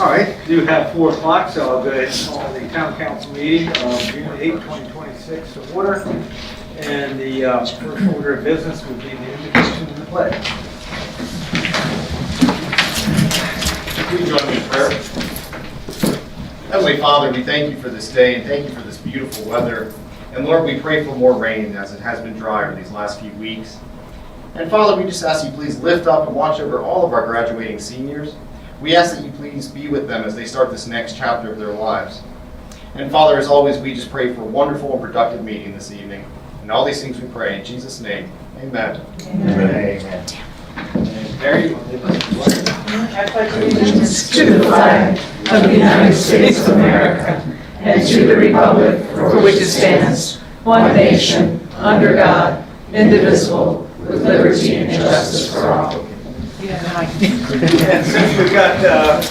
All right, we do have 4 o'clock, so I'll go ahead and call the town council meeting of June 8, 2026 to order. And the first order of business will be the invocation and the pledge. Please join me in prayer. Heavenly Father, we thank you for this day and thank you for this beautiful weather. And Lord, we pray for more rain as it has been drier these last few weeks. And Father, we just ask you please lift up and watch over all of our graduating seniors. We ask that you please be with them as they start this next chapter of their lives. And Father, as always, we just pray for a wonderful and productive meeting this evening. And all these things we pray in Jesus' name. Amen. Amen. And Barry, you want to leave us the pledge? I pledge allegiance to the flag of the United States of America and to the republic for which it stands, one nation, under God, indivisible, with liberty and justice for all. And since we've got a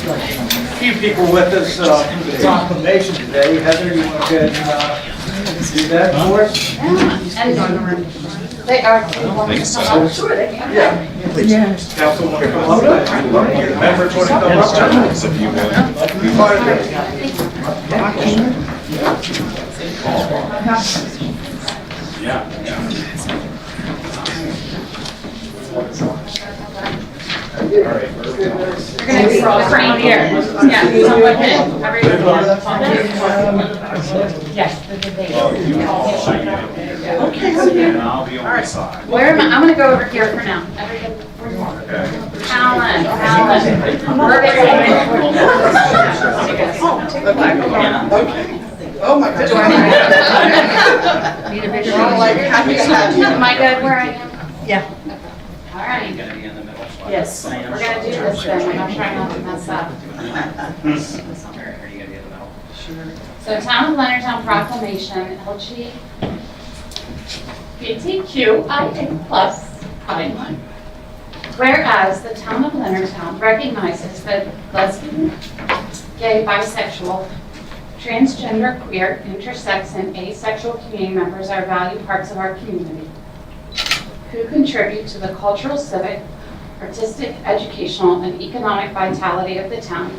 few people with us for the proclamation today, Heather, you want to go ahead and do that for us? They are. Sure, they can. Yeah. Council want to come up? Members want to come up? Be part of it. Yeah. We're going to be right here. Yeah, someone hit. Everyone. Yes. Okay, I'll be on my side. Where am I? I'm going to go over here for now. Everybody. Alan. Oh my goodness. Need a bigger Am I good where I am? Yeah. All right. Yes. We're going to do this then. I'm going to try not to mess up. So Town of Leonardtown Proclamation, LGBTQIA+. Whereas the Town of Leonardtown recognizes that lesbian, gay, bisexual, transgender, queer, intersex, and asexual community members are valued parts of our community who contribute to the cultural, civic, artistic, educational, and economic vitality of the town.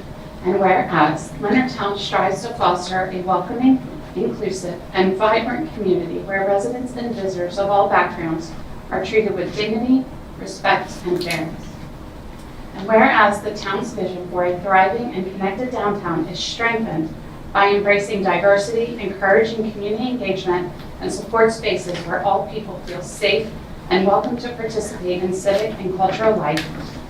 And whereas Leonardtown strives to foster a welcoming, inclusive, and vibrant community where residents and visitors of all backgrounds are treated with dignity, respect, and fairness. And whereas the town's vision for a thriving and connected downtown is strengthened by embracing diversity, encouraging community engagement, and support spaces where all people feel safe and welcome to participate in civic and cultural life.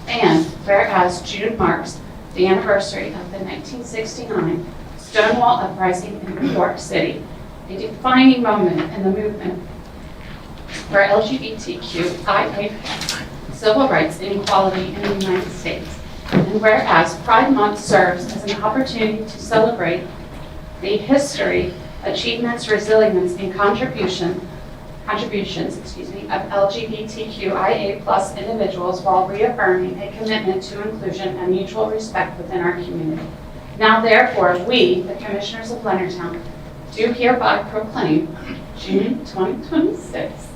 And whereas June marks the anniversary of the 1969 Stonewall Uprising in New York City, a defining moment in the movement for LGBTQIA civil rights and equality in the United States. And whereas Pride Month serves as an opportunity to celebrate the history, achievements, resilience, and contributions of LGBTQIA+ individuals while reaffirming a commitment to inclusion and mutual respect within our community. Now therefore, we, the Commissioners of Leonardtown, do hereby proclaim June 2026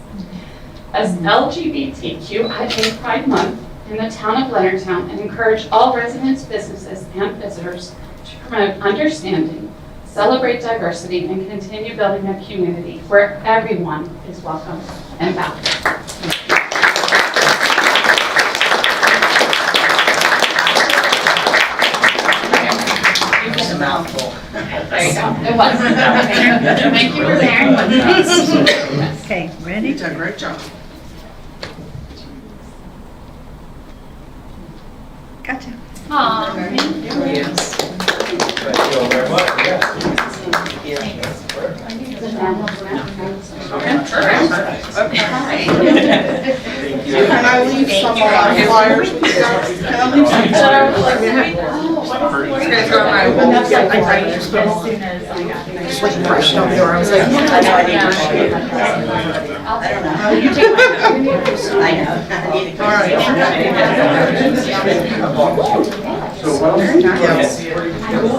as LGBTQIA Pride Month in the town of Leonardtown and encourage all residents, businesses, and visitors to promote understanding, celebrate diversity, and continue building a community where everyone is welcome and valued. It's a mouthful. There you go. It was. Thank you for bearing with us. Okay, ready? You did a great job. Gotcha. Aw, thank you. Thank you all very much. Can I leave some of our flyers? Can I leave some flyers?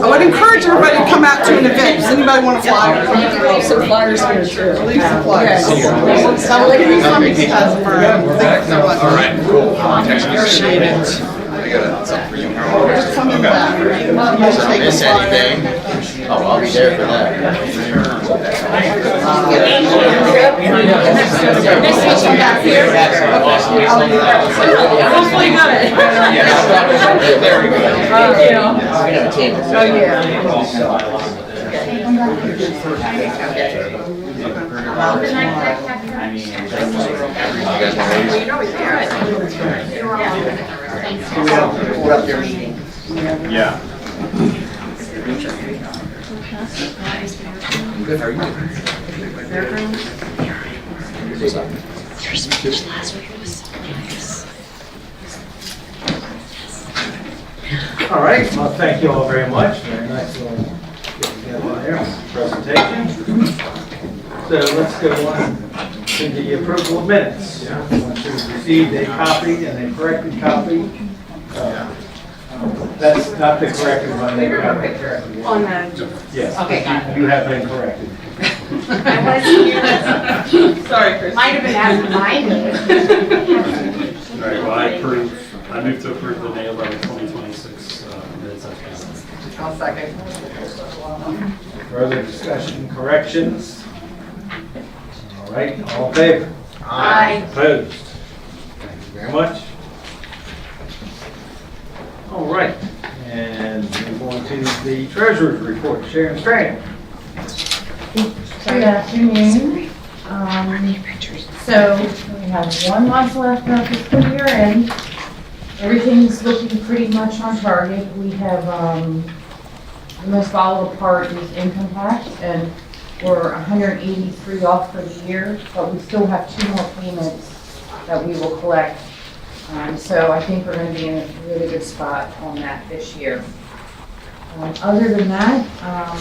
I would encourage everybody to come out to an event. Does anybody want a flyer? Leave some flyers here too. Leave some flyers. So we'll leave some because thank you so much. All right, cool. Appreciate it. I got something for you. They're coming back. Miss anything? Oh, I'll be there for that. Hopefully good. There we go. Thank you. We have a team. Oh, yeah. Good night, Yeah. Good, how are you? What's up? Your speech last week was so nice. All right, well, thank you all very much. Very nice little get together there, presentation. So let's go on to the approval of minutes. Once you've received a copy and a corrected copy, that's not the corrected one. They corrected one. On the, Yes. Okay, got You have been corrected. I wasn't here. Sorry, Chris. Might have been after my meeting. All right, well, I move to approve the May 11, 2026 minutes as presented. I'll second. Further discussion, corrections? All right, all in favor? Aye. Opposed? Thank you very much. All right, and move on to the treasurer's report. Sharon Strand. Good afternoon. So we have 1 month left of our fiscal year end. Everything's looking pretty much on target. We have, the most volatile part is income tax, and we're 183 off for the year, but we still have 2 more payments that we will collect. So I think we're going to be in a really good spot on that this year. Other than that, I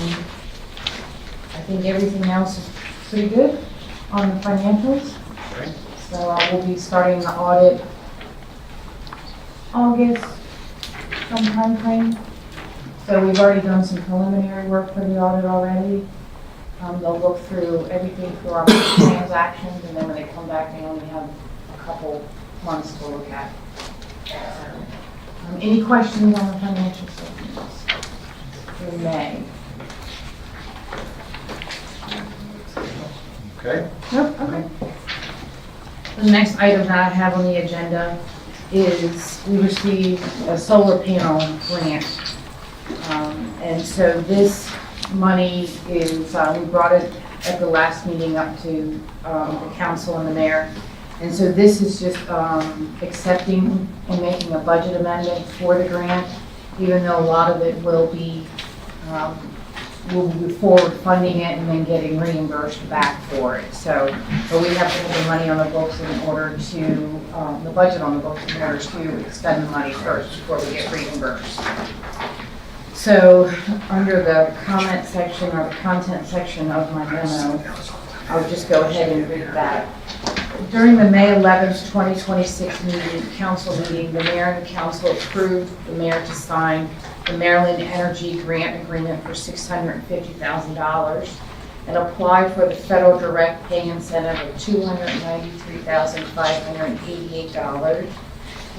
think everything else is pretty good on the financials. So I will be starting the audit August some frame. So we've already done some preliminary work for the audit already. They'll look through everything through our transactions, and then when they come back, they only have a couple months to look at. Any questions on the financial statements in May? Okay. Nope, okay. The next item that I have on the agenda is we received a solar panel grant. And so this money is, we brought it at the last meeting up to the council and the mayor. And so this is just accepting and making a budget amendment for the grant, even though a lot of it will be, we'll be forward funding it and then getting reimbursed back for it. So, but we have to have the money on the books in order to, the budget on the books in order to expend the money first before we get reimbursed. So, under the comment section or the content section of my memo, I'll just go ahead and read that. During the May 11th, 2026 council meeting, the mayor and the council approved the mayor to sign the Maryland Energy Grant Agreement for $650,000 and apply for the federal direct pay incentive of $293,588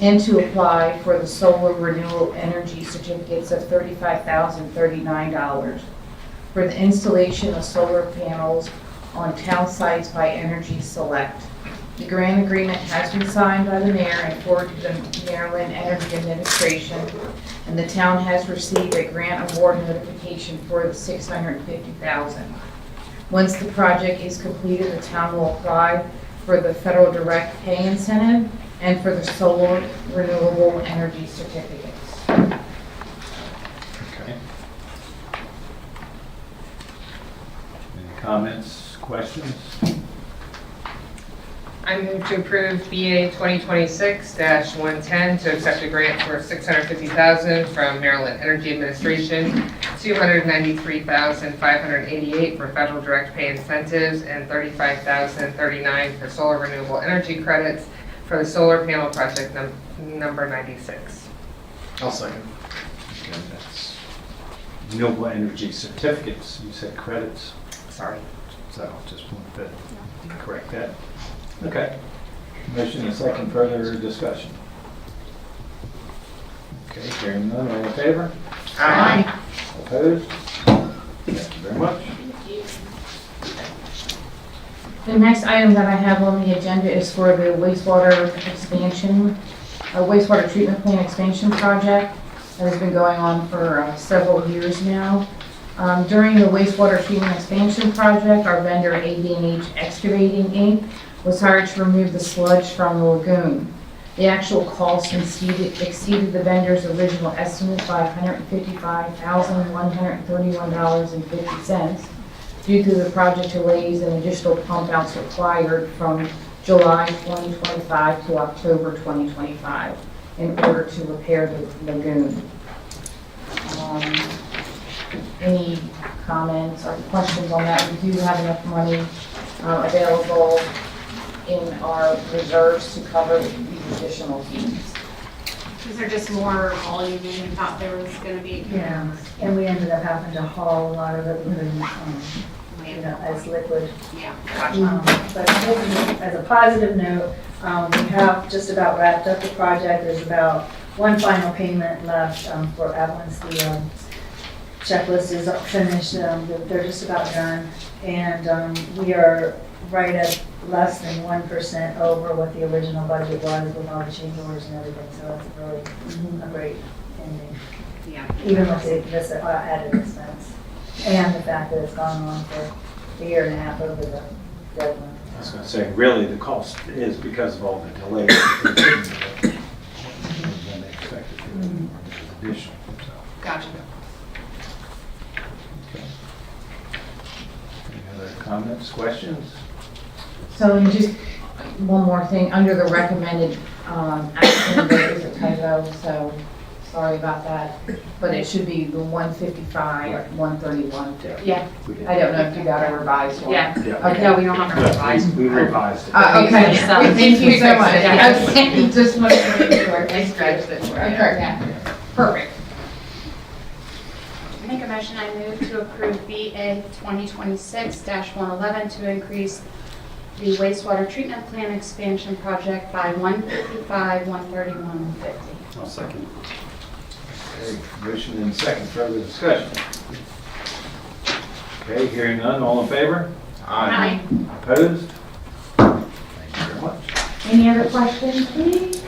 and to apply for the solar renewable energy certificates of $35,039 for the installation of solar panels on town sites by Energy Select. The grant agreement has been signed by the mayor and forwarded to the Maryland Energy Administration, and the town has received a grant award notification for the $650,000. Once the project is completed, the town will apply for the federal direct pay incentive and for the solar renewable energy certificates. Okay. Any comments, questions? I move to approve BA 2026-110 to accept a grant for $650,000 from Maryland Energy Administration, $293,588 for federal direct pay incentives, and $35,039 for solar renewable energy credits for the solar panel project number 96. I'll second. Okay, that's renewable energy certificates. You said credits. Sorry. So just wanted to correct that. Okay. Motion and second, further discussion. Okay, hearing none, all in favor? Aye. Opposed? Thank you very much. The next item that I have on the agenda is for the wastewater expansion, wastewater treatment plant expansion project that has been going on for several years now. During the wastewater treatment expansion project, our vendor AD&H Excavating Inc. was hired to remove the sludge from the lagoon. The actual cost exceeded the vendor's original estimate by $155,131.50 due to the project delays and additional pump outs required from July 2025 to October 2025 in order to repair the lagoon. Any comments or questions on that? We do have enough money available in our reserves to cover these additional fees. These are just more volume than we thought there was gonna be. Yeah, and we ended up having to haul a lot of it, as liquid. Yeah. But as a positive note, we have just about wrapped up the project. There's about one final payment left for once the checklist is finished. They're just about done. And we are right at less than 1% over what the original budget was with all the change orders and everything. So that's really a great ending, Yeah. even with this added expense. And the fact that it's gone on for a year and a half over the deadline. I was going to say, really, the cost is because of all the delays. Than they expected, additional. Gotcha. Any other comments, questions? So and just one more thing, under the recommended action, there is a typo, so sorry about that. But it should be the 155, 131 too. Yeah. We did. I don't know if you got a revised one. Yeah. Yeah. Okay. No, we don't have to revise. We revised it. Okay, Yeah. thank you so much. Yeah. Okay, just wanted to make sure. They stretched it. Okay, perfect. Make a motion, I move to approve BA 2026-111 to increase the wastewater treatment plant expansion project by $155, $131.50. I'll second. Okay, motion and second, further discussion. Okay, hearing none, all in favor? Aye. Opposed? Thank you very much. Any other questions, please?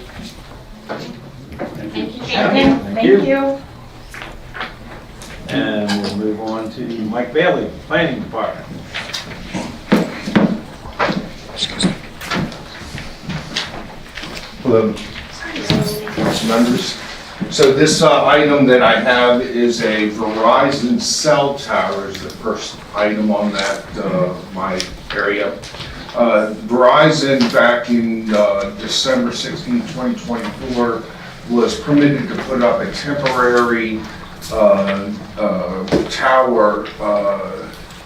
Thank you. Thank you, Okay, Sharon. thank you. And we'll move on to Mike Bailey, Planning Department. Hello, council members. So this item that I have is a Verizon cell tower, is the first item on that, my area. Verizon back in December 16, 2024 was permitted to put up a temporary tower.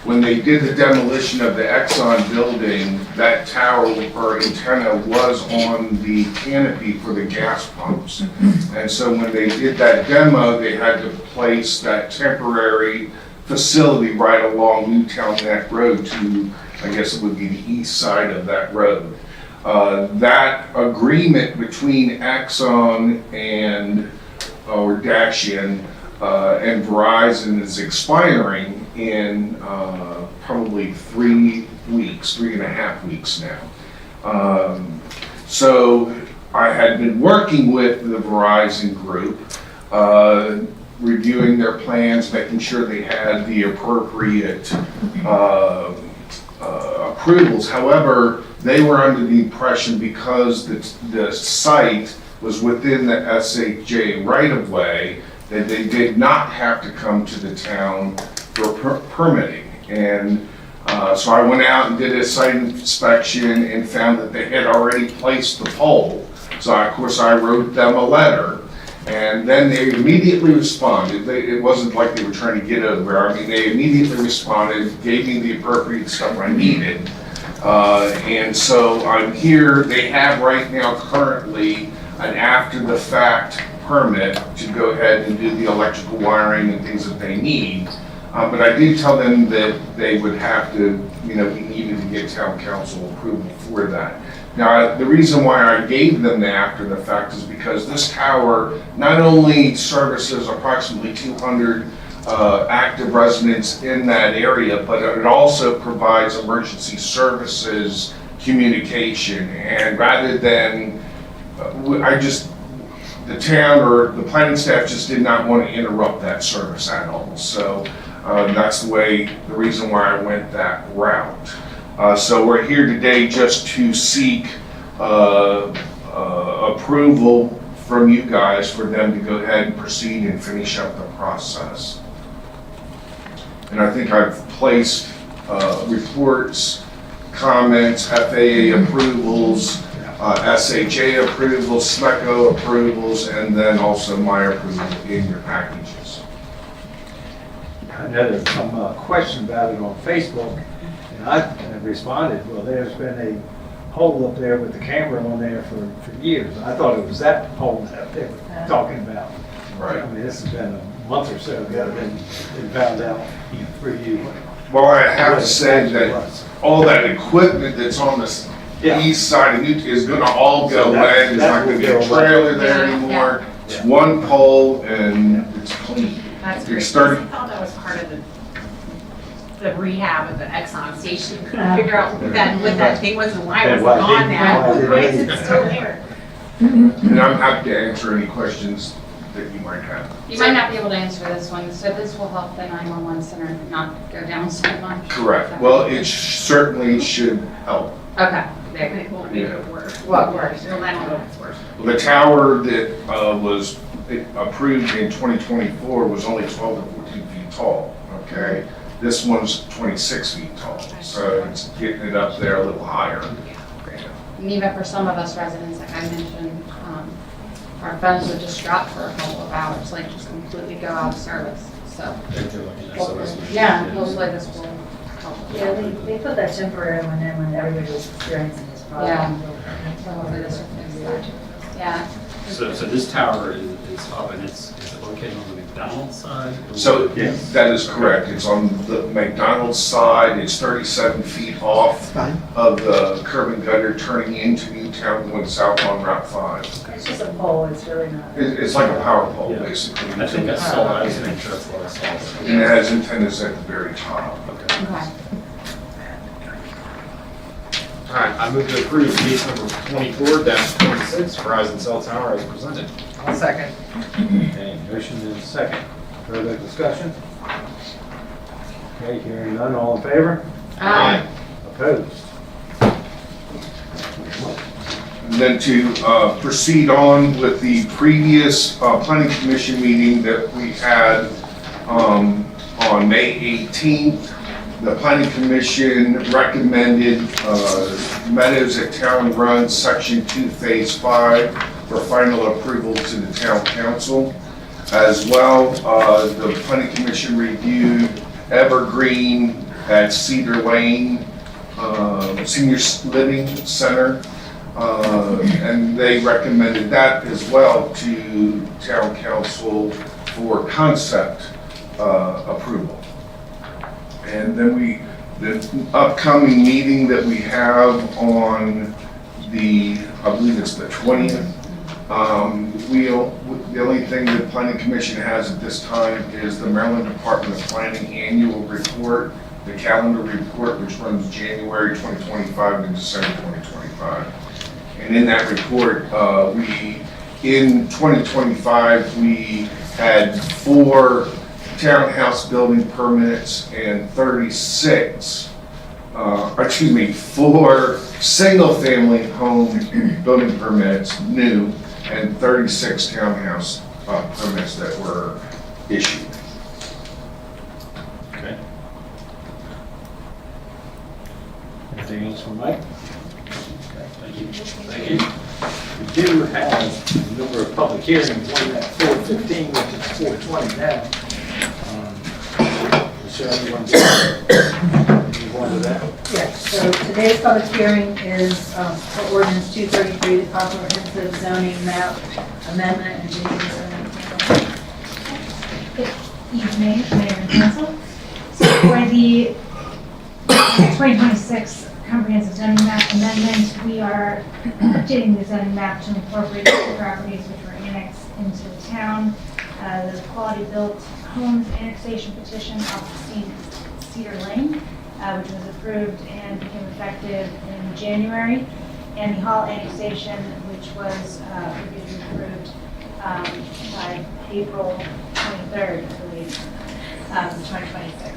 When they did the demolition of the Exxon building, that tower or antenna was on the canopy for the gas pumps. And so when they did that demo, they had to place that temporary facility right along Newtown Neck Road to, I guess it would be the east side of that road. That agreement between Exxon and, or Dacian, and Verizon is expiring in probably 3 weeks, 3.5 weeks now. So I had been working with the Verizon group, reviewing their plans, making sure they had the appropriate approvals. However, they were under the impression because the site was within the SHJ right-of-way, that they did not have to come to the town for permitting. And so I went out and did a site inspection and found that they had already placed the pole. So of course I wrote them a letter, and then they immediately responded. It wasn't like they were trying to get over. I mean, they immediately responded, gave me the appropriate stuff I needed. And so I'm here. They have right now currently an after-the-fact permit to go ahead and do the electrical wiring and things that they need. But I did tell them that they would have to, we needed to get town council approval for that. Now, the reason why I gave them the after the fact is because this tower not only services approximately 200 active residents in that area, but it also provides emergency services communication. And rather than, the town or the planning staff just did not want to interrupt that service at all. So that's the reason why I went that route. So we're here today just to seek approval from you guys for them to go ahead and proceed and finish up the process. And I think I've placed reports, comments, FAA approvals, SHA approvals, SMECO approvals, and then also my approval in your packages. I know there's some question about it on Facebook, and I have responded, well, there's been a hole up there with the camera on there for years. I thought it was that hole that they were talking about. Right. I mean, this has been a month or so ago, then found out through you. Well, I have to say that all that equipment that's on the east side of Newton is gonna all go away. There's not gonna be a trailer there anymore. It's one pole and it's clean. That's You're great. starting- I thought that was part of the rehab of the Exxon station. Couldn't figure out what that thing was and why it was Why gone they- now. why they Why is did it it. still there? And I'm happy to answer any questions that you might have. You might not be able to answer this one, so this will help the 911 center not go down so much. Correct. Well, it certainly should help. Okay. It won't make it worse. What worse? Well, I don't know if it's worse. The tower that was approved in 2024 was only 12 to 14 feet tall, okay? This one's 26 feet tall, so it's getting it up there a little higher. And even for some of us residents, like I mentioned, our phones would just drop for a couple of hours, like just completely go out of service, so. Yeah, hopefully this will help. Yeah, they put that temporary one in when everybody was experiencing this problem. So hopefully this will fix that. Yeah. So this tower is up and it's located on the McDonald's side? So that is correct. It's on the McDonald's side. It's 37 feet off of the curb and gutter turning into Newtown going south on Route 5. It's just a pole, it's really not. It's like a power pole, Yeah. basically. I think I saw that, I was making sure that's what I saw. And it has antennas at the very top. Okay. Okay. All right, I move to approve case number 24-26, Verizon cell tower as presented. I'll second. Okay, motion is second. Further discussion? Okay, hearing none, all in favor? Opposed? And then to proceed on with the previous planning commission meeting that we had on May 18th. The planning commission recommended Meadows at Town Run, Section 2, Phase 5 for final approval to the town council. As well, the planning commission reviewed Evergreen at Cedar Lane Senior Living Center. And they recommended that as well to town council for concept approval. And then the upcoming meeting that we have on the, I believe it's the 20th, the only thing the planning commission has at this time is the Maryland Department of Planning annual report, the calendar report, which runs January 2025 to December 2025. And in that report, in 2025, we had 4 townhouse building permits and 4 single-family home building permits, new, and 36 townhouse permits that were issued. Okay. Anything else from Mike? Thank you. Thank you. We do have a number of public hearings, one at 4:15, which is 4:20 now. Sharon, you want to move on to that? Yeah, so today's public hearing is for ordinance 233, the comprehensive zoning map amendment and Jeanine zoning. Good evening, Mayor and Council. So for the 2026 comprehensive zoning map amendment. We are updating the zoning map to incorporate the properties which were annexed into the town. The quality built homes annexation petition off Cedar Lane, which was approved and became effective in January. And the hall annexation, which was previously approved by April 23rd, I believe, 2026.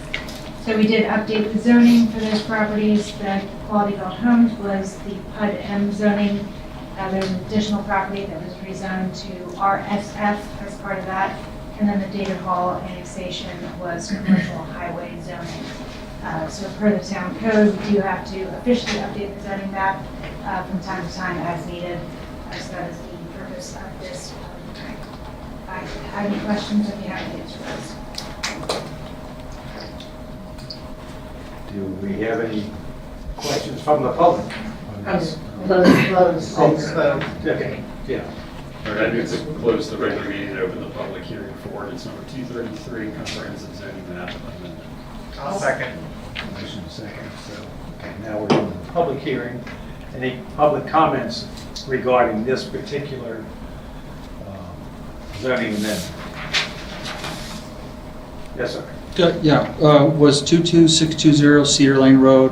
So we did update the zoning for those properties. The quality built homes was the PUD M zoning. There's an additional property that was rezoned to RSF as part of that. And then the David Hall annexation was commercial highway zoning. So per the town code, we do have to officially update the zoning map from time to time as needed. So that is the purpose of this. If I have any questions, I'd be happy to answer those. Do we have any questions from the public on this? Okay, yeah. All right, I move to close the regular meeting and open the public hearing for ordinance number 233, comprehensive zoning map amendment. I'll second. Motion second, so, okay, now we're in the public hearing. Any public comments regarding this particular zoning amendment? Yes, sir. Was 22620 Cedar Lane Road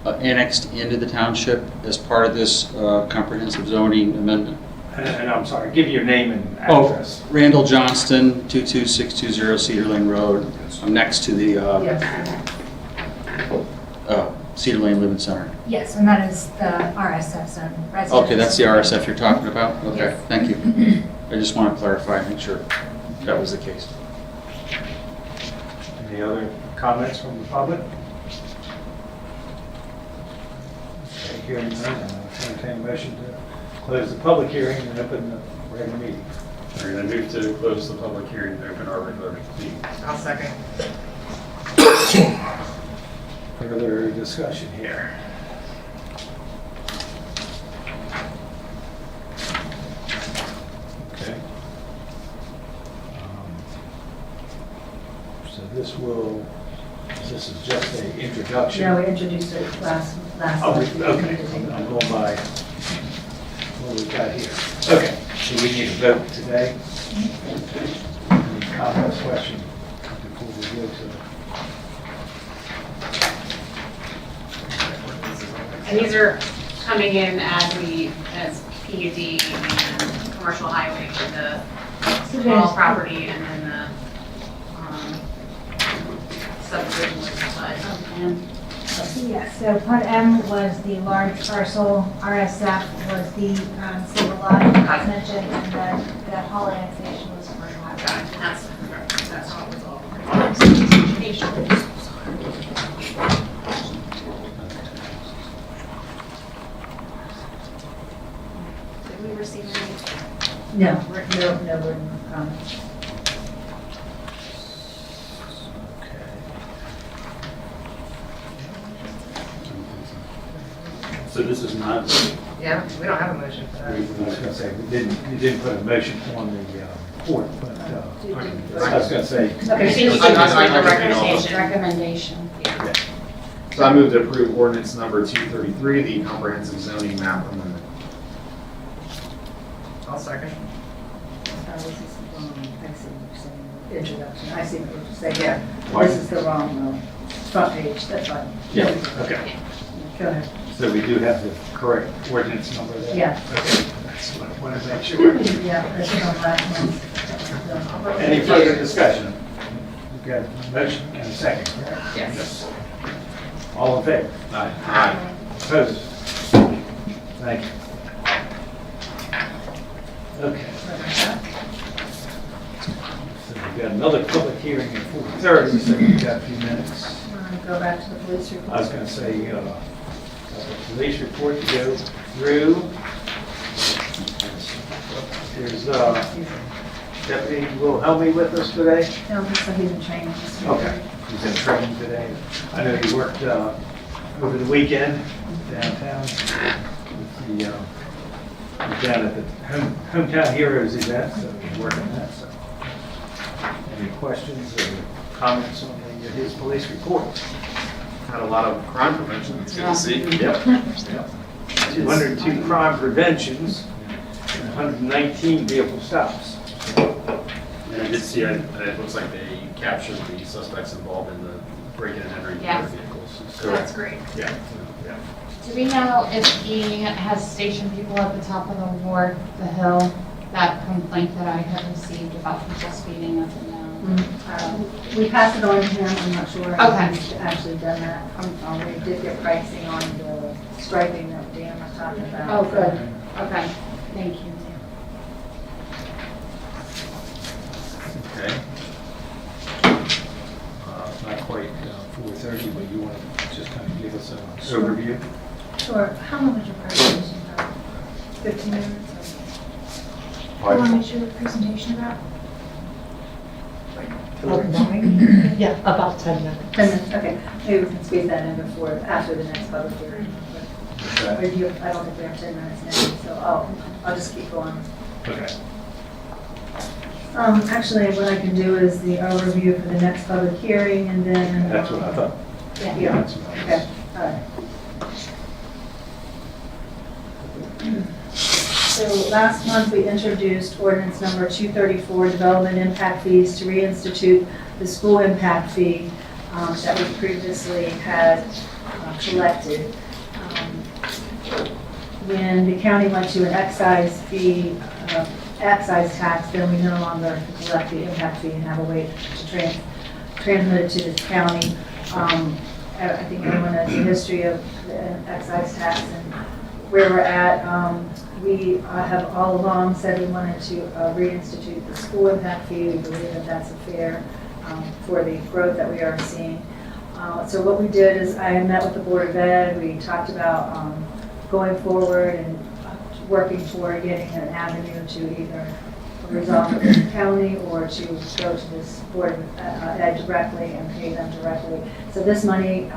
annexed into the township as part of this comprehensive zoning amendment? And I'm sorry, give your name and address. Randall Johnston, 22620 Cedar Lane Road. I'm next to the Cedar Lane Living Center. Yes, and that is the RSF zone. Okay, that's the RSF you're talking about? Okay, Yes. thank you. I just want to clarify and make sure that was the case. Any other comments from the public? Okay, hearing none, I'll entertain a motion to close the public hearing and open the regular meeting. All right, I move to close the public hearing and open our regular meeting. I'll second. Further discussion here. Okay. So this is just an introduction. No, we introduced it last. Oh, meeting. okay, I'm going by what we've got here. Okay, so we need to vote today. Any comments, questions before we go to the... And these are coming in as PUD and commercial highway for the small property and then the subdivision with the Yeah, so PUD M was the large parcel, RSF was the single lot as mentioned, and then the hall annexation was commercial highway. and that's how it was all. Did we receive any? No written comments. So this is not, Yeah, we don't have a motion for I that. was going to say, we didn't put a motion on the report, but I was going to say, Okay, so you I- can just I- make I- a recommendation. Recommendation. So I move to approve ordinance number 233, the comprehensive zoning map amendment. I'll second. This is the wrong, I see what you're saying, introduction, I see what you're saying, yeah. This is the wrong front page, that's fine. yeah, okay. Go ahead. So we do have the correct ordinance number there? Yeah. Okay, that's what I want to make sure. Yeah, this is on last one. Any further discussion? We've got a motion and a second, correct? Yes. All in favor? Aye. Opposed? Thank you. Okay. So we've got another public hearing at 4:30, so we've got a few minutes. Go back to the police report. I was going to say, the police report to go through. There's Deputy Wilhelmi with us today. No, so he's in training. Okay, he's in training today. I know he worked over the weekend downtown with the, down at the Hometown Heroes event, so he's working that. So, any questions or comments on his police report? had a lot of crime prevention. It's good to see. Yep. 202 crime preventions, and 119 vehicle stops. And I did see, it looks like they captured the suspects involved in the break-in and entering Yes. their vehicles. So that's great. Yeah, yeah. Do we know if he has stationed people at the top of the ward, the hill, that complaint that I had received about people speeding up and down? We passed it on to him, I'm not sure Okay. if he's actually done that. We did get pricing on the striping that Dan was talking about. Oh, good. Okay, thank you. Okay. Not quite 4:30, but you want to just kind of give us an overview? Sure. How long was your presentation about? 15 minutes? How long is your presentation about? Yeah, about 10 minutes. 10 minutes, okay. Maybe we can squeeze that in before, after the next public hearing. Okay. I don't think we have 10 minutes now, so I'll just keep going. Okay. Actually, what I can do is the overview for the next public hearing, and then. That's what I thought. Yeah, That's what I was- okay, all right. So last month, we introduced ordinance number 234, development impact fees, to reinstitute the school impact fee that we previously had collected. When the county went to an excise fee, excise tax, then we no longer collect the impact fee and have a way to transmit it to the county. I think everyone knows the history of the excise tax and where we're at. We have all along said we wanted to reinstitute the school impact fee. We believe that that's fair for the growth that we are seeing. So what we did is I met with the Board of Ed. We talked about going forward and working toward getting an avenue to either resolve it with the county or to go to this Board of Ed directly and pay them directly. So this money,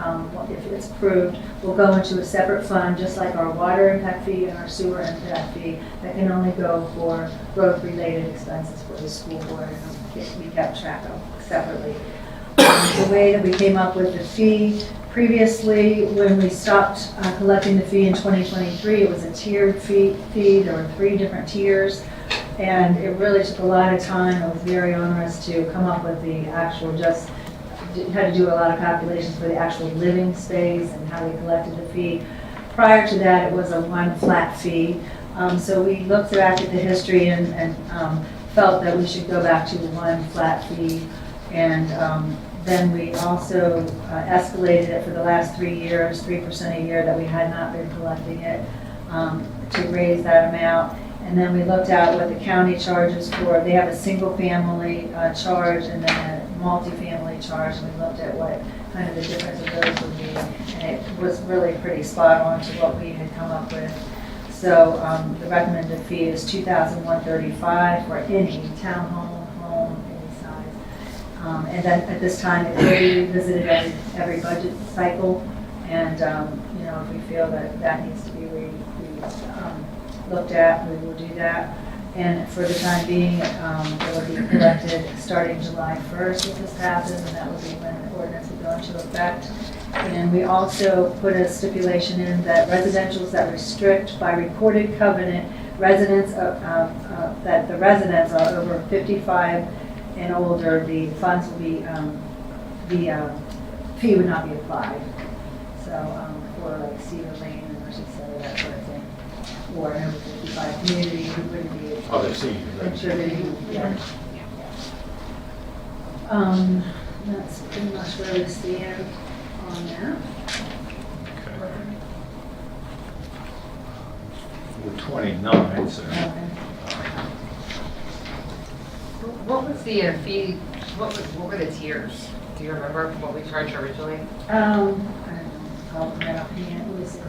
if it's approved, will go into a separate fund, just like our water impact fee and our sewer impact fee, that can only go for growth-related expenses for the school board, and we kept track of separately. The way that we came up with the fee, previously, when we stopped collecting the fee in 2023, it was a tiered fee. There were 3 different tiers. And it really took a lot of time. It was very onerous to come up with the actual, had to do a lot of calculations for the actual living space and how we collected the fee. Prior to that, it was a one flat fee. So we looked back at the history and felt that we should go back to one flat fee. And then we also escalated it for the last 3 years, 3% a year that we had not been collecting it, to raise that amount. And then we looked at what the county charges for, they have a single family charge and then a multifamily charge, and we looked at what kind of the difference of those would be, and it was really pretty spot on to what we had come up with. So the recommended fee is $2,135 for any townhome, home, any size. And then at this time, it will be revisited every budget cycle, and you know, if we feel that that needs to be looked at, we will do that. And for the time being, it will be collected starting July 1st if this passes, and that will be when the ordinance will go into effect. And we also put a stipulation in that residentials that restrict by recorded covenant residents that the residents are over 55 and older, the funds will be, the fee would not be applied. So for like Cedar Lane and Mercy Center, that sort of thing. Or an over 55 community who wouldn't be Other seniors. contributing. Yeah. That's pretty much where we stand on that. We're 29, so. Okay. What was the fee, what were the tiers? Do you remember what we charged originally? I don't know, I'll open that up again. What is it?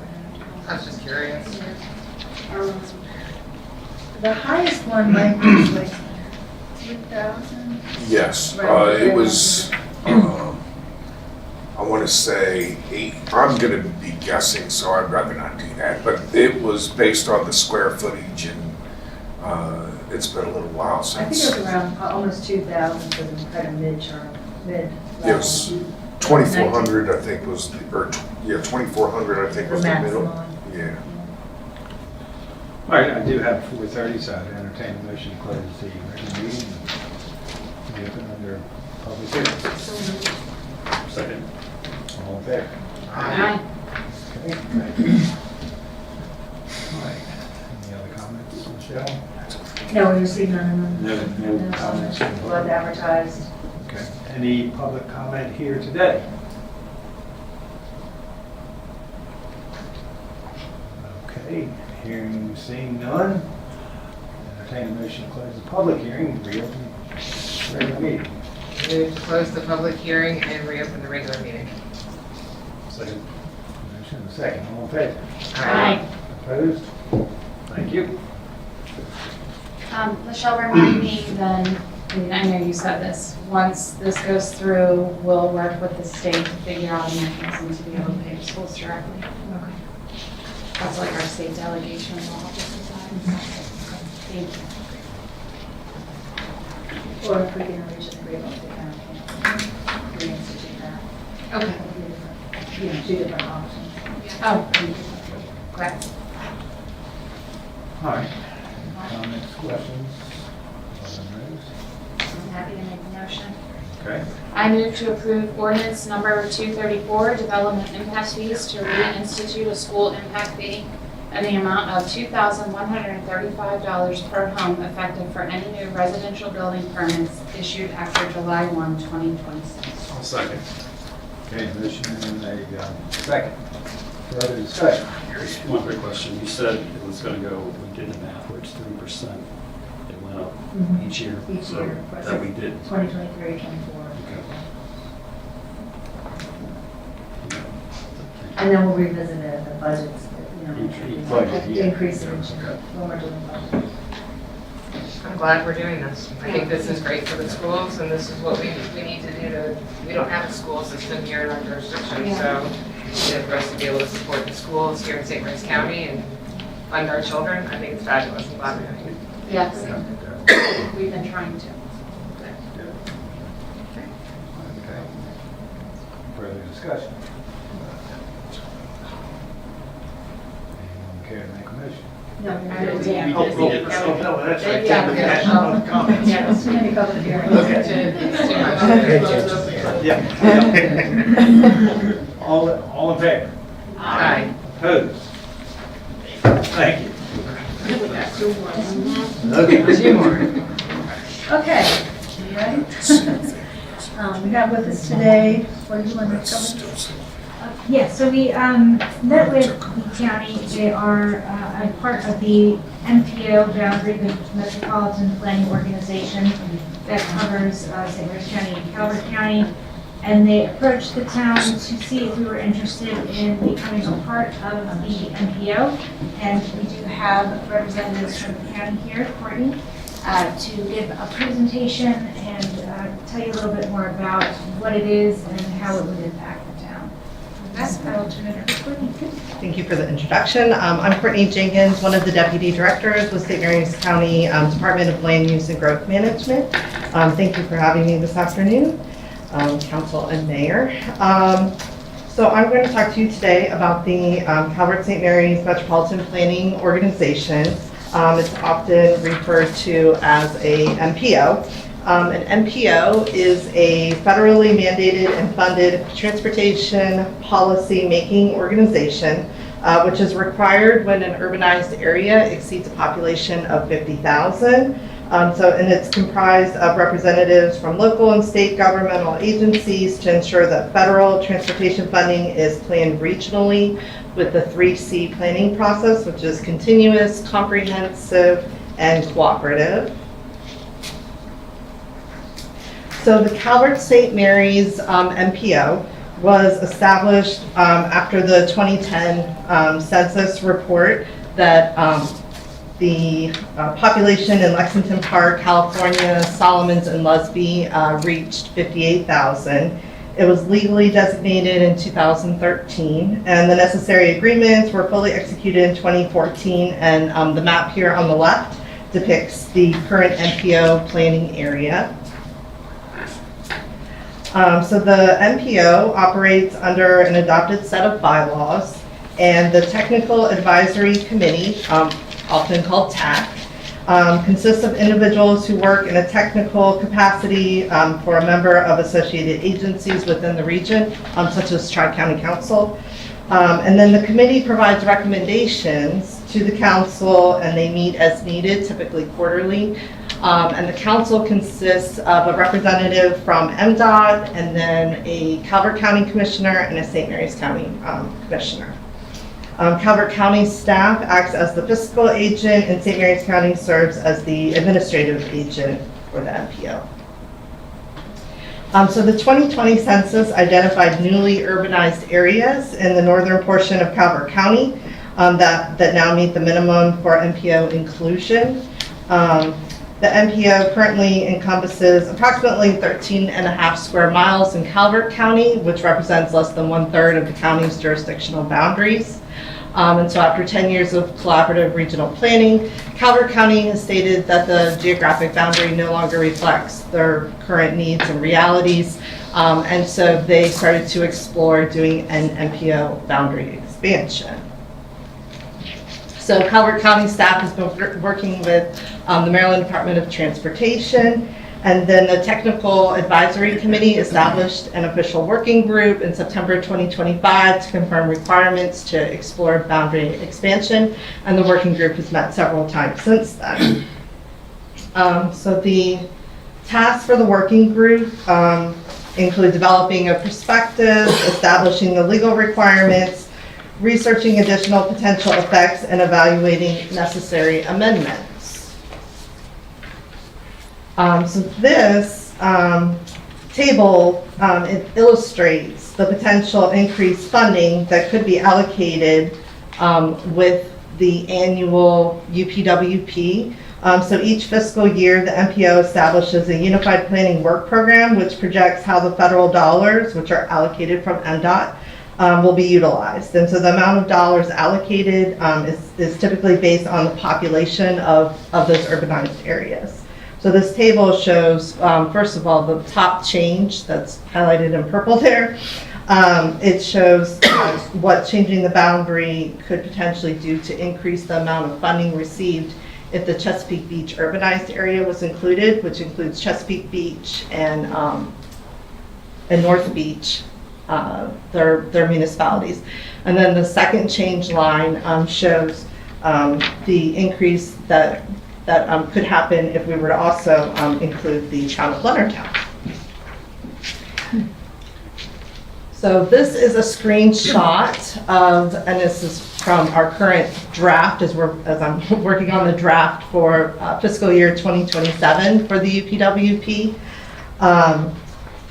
I was just curious. The highest one might be like 2,000. Yes, Right. it was, I want to say 8, I'm going to be guessing, so I'd rather not do that, but it was based on the square footage, and it's been a little while I think since. it was around almost 2,000 for the kind of mid-term, mid-level. Yes. 2,400, I think was, 2,400, I think The was the middle. maximum. Yeah. All right, I do have 4:30, so I'd entertain a motion to close the regular meeting. Be open under public hearing. Second. All in favor? Aye. Okay, thank you. All right, any other comments, Michelle? No, we received none of them. No comments. Blood advertised. Okay, any public comment here today? Okay, hearing, seeing none, entertain a motion to close the public hearing, reopen regular meeting. Move to close the public hearing and reopen the regular meeting. Second. Motion and a second, all in favor? Aye. Opposed? Thank you. Laschelle, remind me then, I know you said this, once this goes through, we'll work with the state to figure out a mechanism to be able to pay the schools directly. Okay. That's like our state delegation will help us decide. Thank you. Or if we can reach an agreement with the county, reinstitute that. Okay. Two different options. Oh, thank you. Correct. All right, comments, questions? Alderman I'm happy to make a motion. Rose? Okay, I move to approve ordinance number 234, development impact fees to reinstitute a school impact fee in the amount of $2,135 per home effective for any new residential building permits issued after July 1, 2026. I'll second. okay, motion and a second. Further discussion? One quick question. You said it was going to go, we did the math where it's 3%. It went up Mhm. each year. Each So year. that we did. 2023, 24. Okay. And then we'll revisit it, the budgets, Each budget, yeah. increase it each year when we're doing budget. I'm glad we're doing this. I think this is great for the schools, and this is what we need to do to, we don't have a school system here in our jurisdiction, so for us to be able to support the schools here in St. Mary's County and fund our children, I think it's fabulous. I'm glad we're doing it. Yes, we've been trying to. Okay. Further discussion? Anyone care to make a motion? No, I did, yeah. Oh, no, that's right. Yeah. Public comments. Yes. Too many public hearings. Okay. It's too much. All in favor? Aye. Opposed? Thank you. Two more. Okay, you ready? We have with us today, what did you want to cover? Yeah, so we met with the county. They are a part of the MPO, Boundary Metropolitan Planning Organization, that covers St. Mary's County and Calvert County. And they approached the town to see if we were interested in becoming a part of the MPO. And we do have representatives from the county here, Courtney, to give a presentation and tell you a little bit more about what it is and how it would impact the town. That's I will turn it over to Courtney. Thank you for the introduction. I'm Courtney Jenkins, one of the deputy directors with St. Mary's County Department of Land Use and Growth Management. Thank you for having me this afternoon, Council and Mayor. So I'm going to talk to you today about the Calvert St. Mary's Metropolitan Planning Organization. It's often referred to as a MPO. An MPO is a federally mandated and funded transportation policy making organization, which is required when an urbanized area exceeds a population of 50,000. And it's comprised of representatives from local and state governmental agencies to ensure that federal transportation funding is planned regionally with the 3C planning process, which is continuous, comprehensive, and cooperative. So the Calvert St. Mary's MPO was established after the 2010 census report that the population in Lexington Park, California, Solomons, and Lusby reached 58,000. It was legally designated in 2013, and the necessary agreements were fully executed in 2014, and the map here on the left depicts the current MPO planning area. So the MPO operates under an adopted set of bylaws, and the Technical Advisory Committee, often called TAC, consists of individuals who work in a technical capacity for a member of associated agencies within the region, such as Tri-County Council. And then the committee provides recommendations to the council, and they meet as needed, typically quarterly. And the council consists of a representative from MDOT, and then a Calvert County Commissioner and a St. Mary's County Commissioner. Calvert County staff acts as the fiscal agent, and St. Mary's County serves as the administrative agent for the MPO. So the 2020 census identified newly urbanized areas in the northern portion of Calvert County that now meet the minimum for MPO inclusion. The MPO currently encompasses approximately 13.5 square miles in Calvert County, which represents less than 1/3 of the county's jurisdictional boundaries. And so after 10 years of collaborative regional planning, Calvert County has stated that the geographic boundary no longer reflects their current needs and realities. And so they started to explore doing an MPO boundary expansion. So Calvert County staff has been working with the Maryland Department of Transportation, and then the Technical Advisory Committee established an official working group in September 2025 to confirm requirements to explore boundary expansion, and the working group has met several times since then. So the tasks for the working group include developing a perspective, establishing the legal requirements, researching additional potential effects, and evaluating necessary amendments. So this table it illustrates the potential increased funding that could be allocated with the annual UPWP. So each fiscal year, the MPO establishes a unified planning work program, which projects how the federal dollars, which are allocated from MDOT, will be utilized. And so the amount of dollars allocated is typically based on the population of those urbanized areas. So this table shows, first of all, the top change that's highlighted in purple there. It shows what changing the boundary could potentially do to increase the amount of funding received if the Chesapeake Beach urbanized area was included, which includes Chesapeake Beach and North Beach, their municipalities. And then the second change line shows the increase that could happen if we were to also include the town of Leonardtown. So this is a screenshot of, and this is from our current draft as I'm working on the draft for fiscal year 2027 for the UPWP.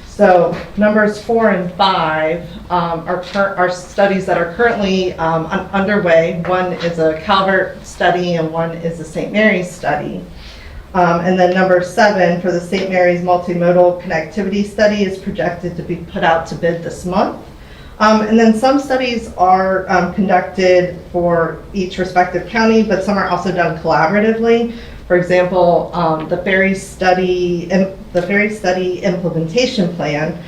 So numbers 4 and 5 are studies that are currently underway. One is a Calvert study and one is a St. Mary's study. And then number 7 for the St. Mary's multimodal connectivity study is projected to be put out to bid this month. And then some studies are conducted for each respective county, but some are also done collaboratively. For example, the ferry study implementation plan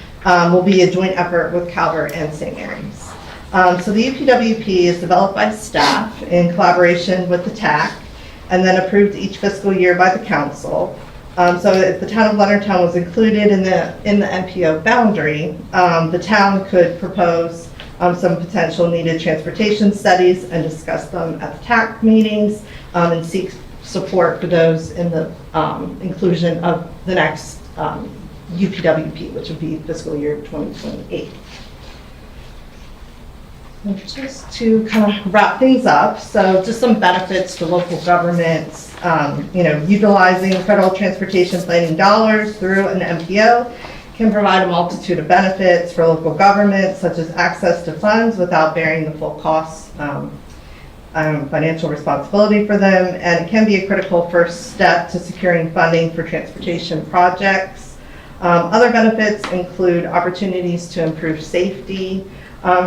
will be a joint effort with Calvert and St. Mary's. So the UPWP is developed by staff in collaboration with the TAC, and then approved each fiscal year by the council. So if the town of Leonardtown was included in the MPO boundary, the town could propose some potential needed transportation studies and discuss them at the TAC meetings and seek support for those in the inclusion of the next UPWP, which would be fiscal year 2028. And just to kind of wrap things up, so just some benefits to local governments, utilizing federal transportation planning dollars through an MPO can provide a multitude of benefits for local governments, such as access to funds without bearing the full costs, financial responsibility for them, and it can be a critical first step to securing funding for transportation projects. Other benefits include opportunities to improve safety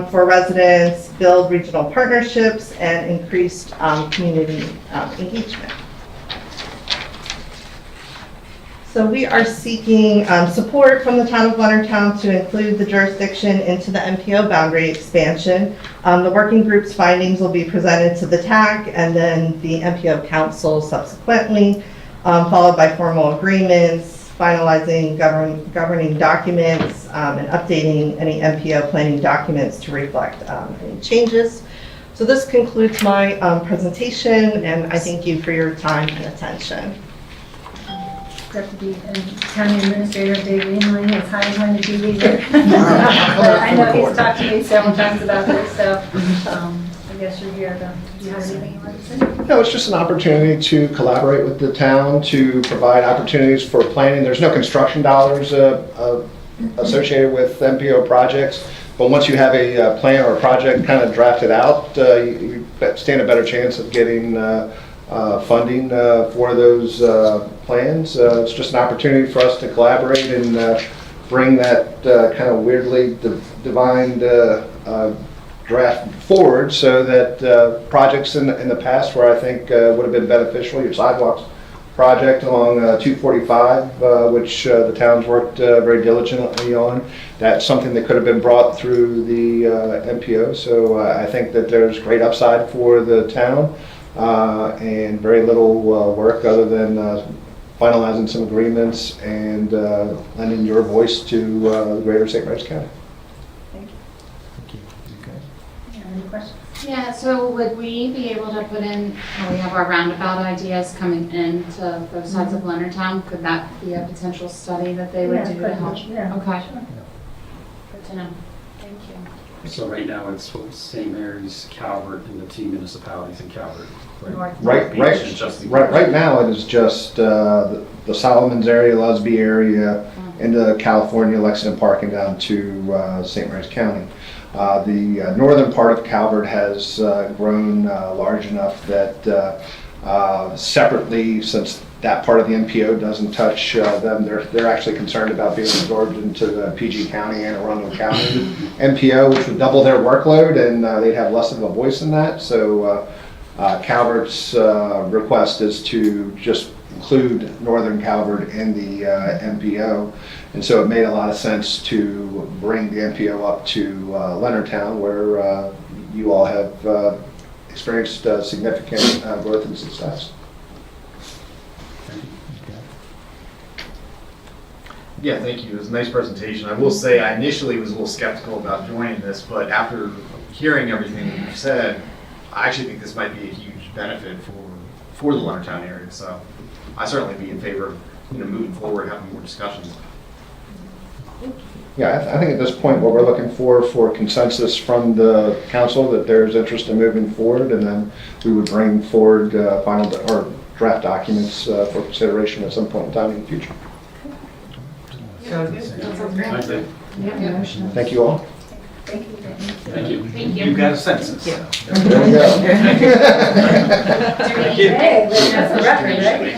for residents, build regional partnerships, and increased community engagement. So we are seeking support from the town of Leonardtown to include the jurisdiction into the MPO boundary expansion. The working group's findings will be presented to the TAC and then the MPO council subsequently, followed by formal agreements, finalizing governing documents, and updating any MPO planning documents to reflect any changes. So this concludes my presentation, and I thank you for your time and attention. Deputy and County Administrator Dave Greenling is hiding to be here. But I know he's talked to me several times about this, so I guess you're here. Do you have anything you want to say? No, it's just an opportunity to collaborate with the town to provide opportunities for planning. There's no construction dollars associated with MPO projects, but once you have a plan or a project kind of drafted out, you stand a better chance of getting funding for those plans. It's just an opportunity for us to collaborate and bring that kind of weirdly divined draft forward so that projects in the past where I think would have been beneficial, your sidewalks project along 245, which the town's worked very diligently on. That's something that could have been brought through the MPO. So I think that there's great upside for the town and very little work other than finalizing some agreements and lending your voice to the greater St. Mary's County. Thank you. Any questions? Yeah, so would we be able to put in, we have our roundabout ideas coming into both sides of Leonardtown? Could that be a potential study that they would do to help? Yeah. Okay. Sure. Good to know. Thank you. So right now it's St. Mary's, Calvert, and the two municipalities in Calvert. Right now it is just the Solomons area, Lusby area, into California, Lexington Park, and down to St. Mary's County. The northern part of Calvert has grown large enough that separately, since that part of the MPO doesn't touch them, they're actually concerned about being absorbed into the PG County and Arundel County MPO, which would double their workload, and they'd have less of a voice in that. So Calvert's request is to just include northern Calvert in the MPO. And so it made a lot of sense to bring the MPO up to Leonardtown, where you all have experienced significant growth and success. Yeah, thank you. It was a nice presentation. I will say I initially was a little skeptical about joining this, but after hearing everything that you've said, I actually think this might be a huge benefit for the Leonardtown area. So I certainly be in favor of moving forward, having more discussions. Yeah, I think at this point what we're looking for consensus from the council that there's interest in moving forward, and then we would bring forward final or draft documents for consideration at some point in time in the future. Sounds good. That sounds great. Yeah. Thank you all. Thank you. Thank you. Thank you. You got a census. Yeah. There we go. Thank you. Hey, that's a record, right?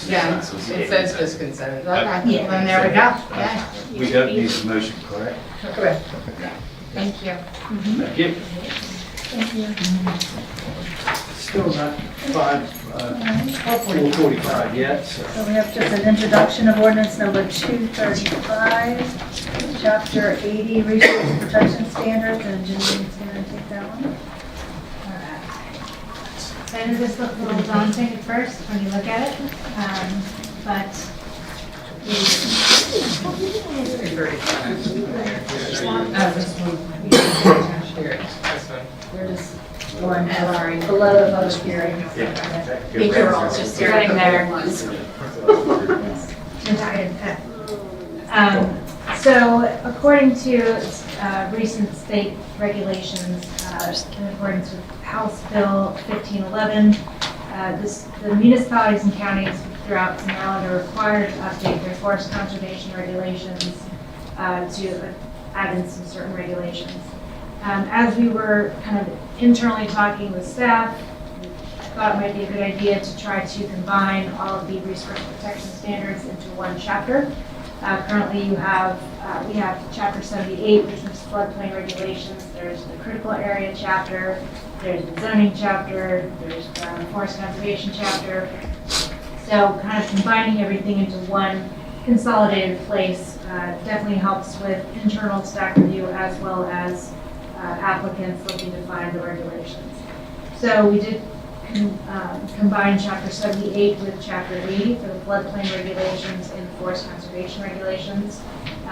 Yeah, it says just consent. Okay, Yeah. then there we go. Yeah. We don't need a motion, correct? Correct. Thank you. Thank you. Thank you. Still not 4:45 yet, so. So we have just an introduction of ordinance number 235, chapter 80, resource protection standards, and Jeanine's going to take that one. So I know this looks a little daunting at first when you look at it, but We're just going below the public hearing. I think you're all just getting there. So according to recent state regulations, in accordance with House Bill 1511, the municipalities and counties throughout Maryland are required to update their forest conservation regulations to add in some certain regulations. As we were kind of internally talking with staff, I thought it might be a good idea to try to combine all of the resource protection standards into one chapter. Currently we have chapter 78, which is floodplain regulations. There's the critical area chapter, there's the zoning chapter, there's the forest conservation chapter. So kind of combining everything into one consolidated place definitely helps with internal staff review as well as applicants looking to find the regulations. So we did combine Chapter 78 with Chapter 80 for the floodplain regulations and forest conservation regulations.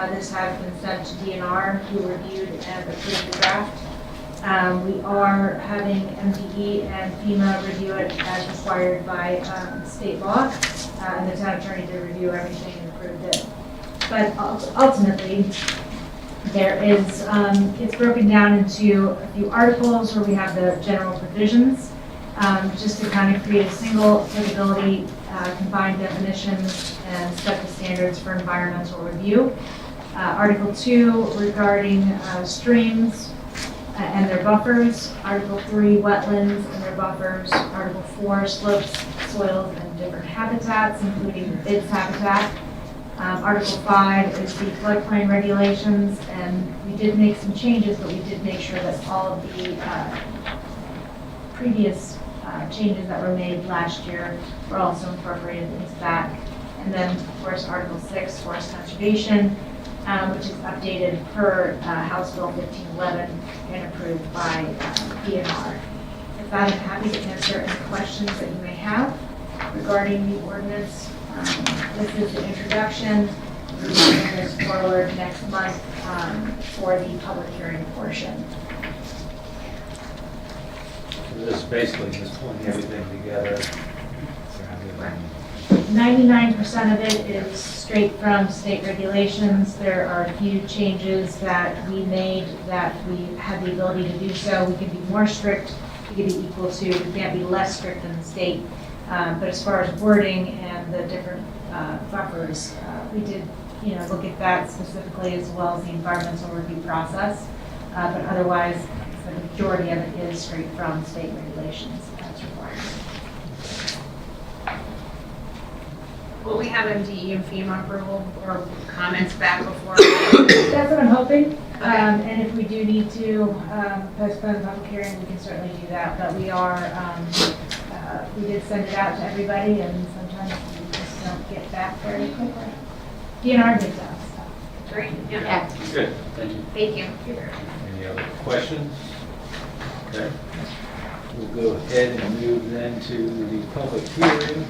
This has been sent to DNR, who reviewed and approved the draft. We are having MDE and FEMA review it as required by state law, and the town attorney did review everything and approved it. But ultimately, there is, it's broken down into a few articles where we have the general provisions, just to kind of create a single applicability, combined definitions, and set the standards for environmental review. Article 2 regarding streams and their buffers. Article 3, wetlands and their buffers. Article 4, slopes, soils, and different habitats, including the BIDS habitat. Article 5 is the floodplain regulations, and we did make some changes, but we did make sure that all of the previous changes that were made last year were also incorporated into that. And then, of course, Article 6, forest conservation, which is updated per House Bill 1511 and approved by DNR. With that, I'm happy to answer any questions that you may have regarding the ordinance. This is the introduction. We're moving this forward next month for the public hearing portion. So this is basically just pulling everything together. 99% of it is straight from state regulations. There are a few changes that we made that we had the ability to do so. We can be more strict, we can be equal to, we can't be less strict than the state. But as far as wording and the different buffers, we did look at that specifically, as well as the environmental review process. But otherwise, the majority of it is straight from state regulations as required. Will we have MDE and FEMA approval or comments back before? That's what I'm hoping. And if we do need to postpone the public hearing, we can certainly do that. But we are, we did send it out to everybody, and sometimes we just don't get back very quickly. DNR did that. Great. Yeah. Good, thank you. Thank you. Any other questions? Okay. We'll go ahead and move then to the public hearing.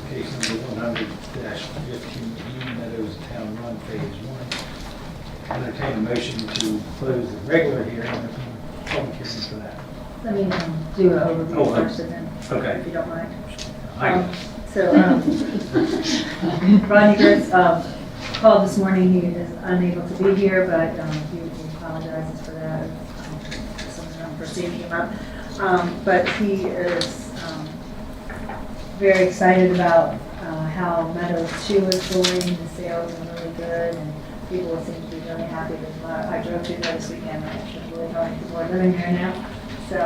Case number 100-15E, Meadows Town Run Phase 1. Entertain a motion to close the regular hearing and open the public hearing for that. Let me do an overview first, and then, Okay. if you don't mind. Aye. Rodney Gertz called this morning. He is unable to be here, but he apologizes for that. Something unforeseen came up. But he is very excited about how Meadows 2 is going. The sales are really good, and people seem to be really happy. I drove through there this weekend, and it's really how many people are living there now. So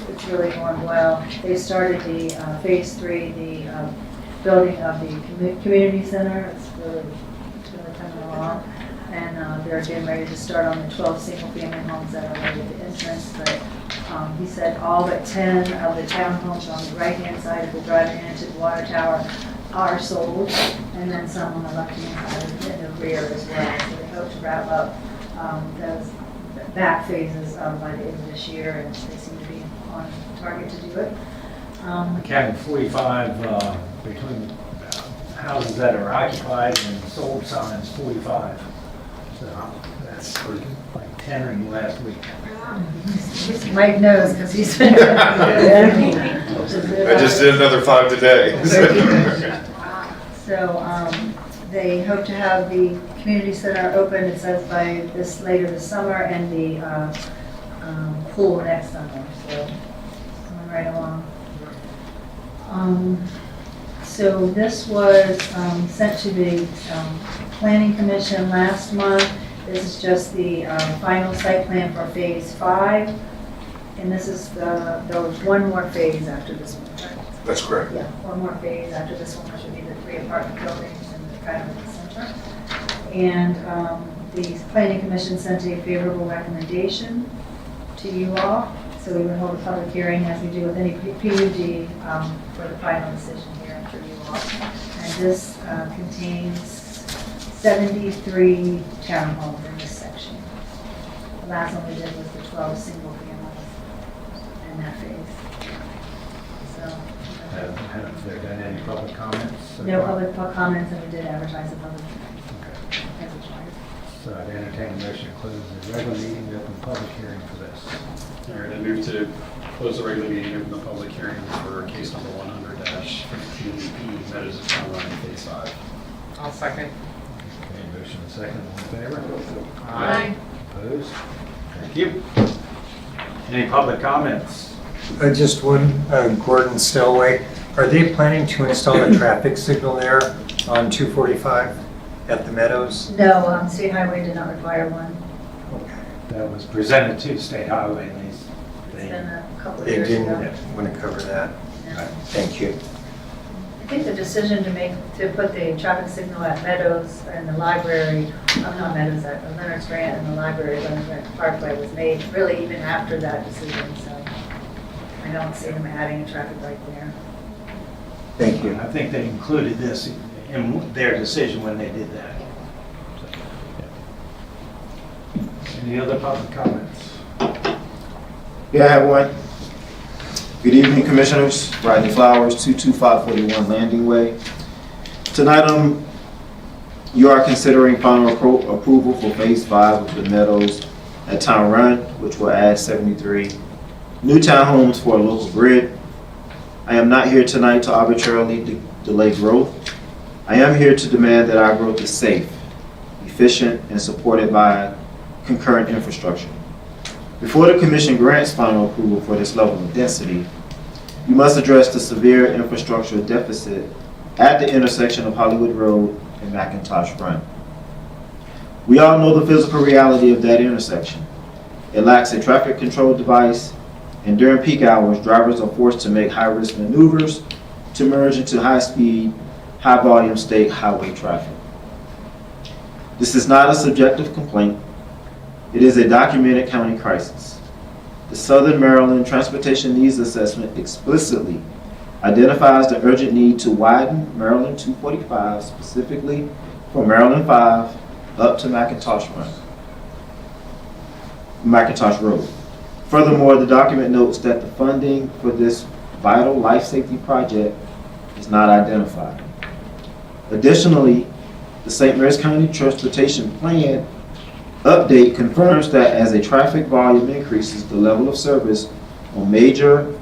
it's really going well. They started the phase 3, the building of the community center. It's really coming along, and they're getting ready to start on the 12 single-family homes that are right at the entrance. But he said all but 10 of the townhomes on the right-hand side of the driving into the water tower are sold, and then some on the left-hand side in the rear as well. So they hope to wrap up those back phases by the end of this year, and they seem to be on target to do it. Counting 45 between houses that are occupied and sold signs, 45. So that's like 10 in the last week. Mike knows, because he's been. I just did another 5 today. So they hope to have the community center open, it says, by later this summer, and the pool next summer. So coming right along. So this was sent to the Planning Commission last month. This is just the final site plan for phase 5. And this is there was one more phase after this one, right? That's correct. Yeah, one more phase after this one, which would be the 3 apartment buildings and the kind of the center. And the Planning Commission sent a favorable recommendation to you all. So we would hold a public hearing as we do with any PUD for the final decision here for you all. And this contains 73 townhomes in this section. The last one we did was the 12 single families in that phase. So. Have there been any public comments? so No far? public comments, and we did advertise the public hearing Okay. as required. So I'd entertain a motion to close the regular meeting, and open public hearing for this. All right, I move to close the regular meeting, open the public hearing for case number 100-15EP, Meadows of Town Line, Phase 5. I'll second. Okay, motion and second, all in favor? Aye. Opposed? Thank you. Any public comments? Just one, Gordon Stillway. Are they planning to install a traffic signal there on 245 at the Meadows? No, State Highway did not require one. That was presented to State Highway, and It's been a couple of They years didn't ago. want to cover that. Yeah. Thank you. I think the decision to put the traffic signal at Meadows and the library, not Meadows, at Leonard Strand and the library, Leonard Strand Parkway was made really even after that decision, so I don't see them adding a traffic light there. Thank you. I think they included this in their decision when they did that. Any other public comments? Yeah, I have one. Good evening, Commissioners. Rodney Flowers, 22541 Landing Way. Tonight, you are considering final approval for Phase 5 of the Meadows at Town Run, which will add 73 new townhomes for a local grid. I am not here tonight to arbitrarily delay growth. I am here to demand that our growth is safe, efficient, and supported by concurrent infrastructure. Before the Commission grants final approval for this level of density, you must address the severe infrastructural deficit at the intersection of Hollywood Road and McIntosh Run. We all know the physical reality of that intersection. It lacks a traffic control device, and during peak hours, drivers are forced to make high-risk maneuvers to merge into high-speed, high-volume state highway traffic. This is not a subjective complaint. It is a documented county crisis. The Southern Maryland Transportation Needs Assessment explicitly identifies the urgent need to widen Maryland 245, specifically from Maryland 5 up to McIntosh Road. Furthermore, the document notes that the funding for this vital life safety project is not identified. Additionally, the St. Mary's County Transportation Plan update confirms that as a traffic volume increases, the level of service on major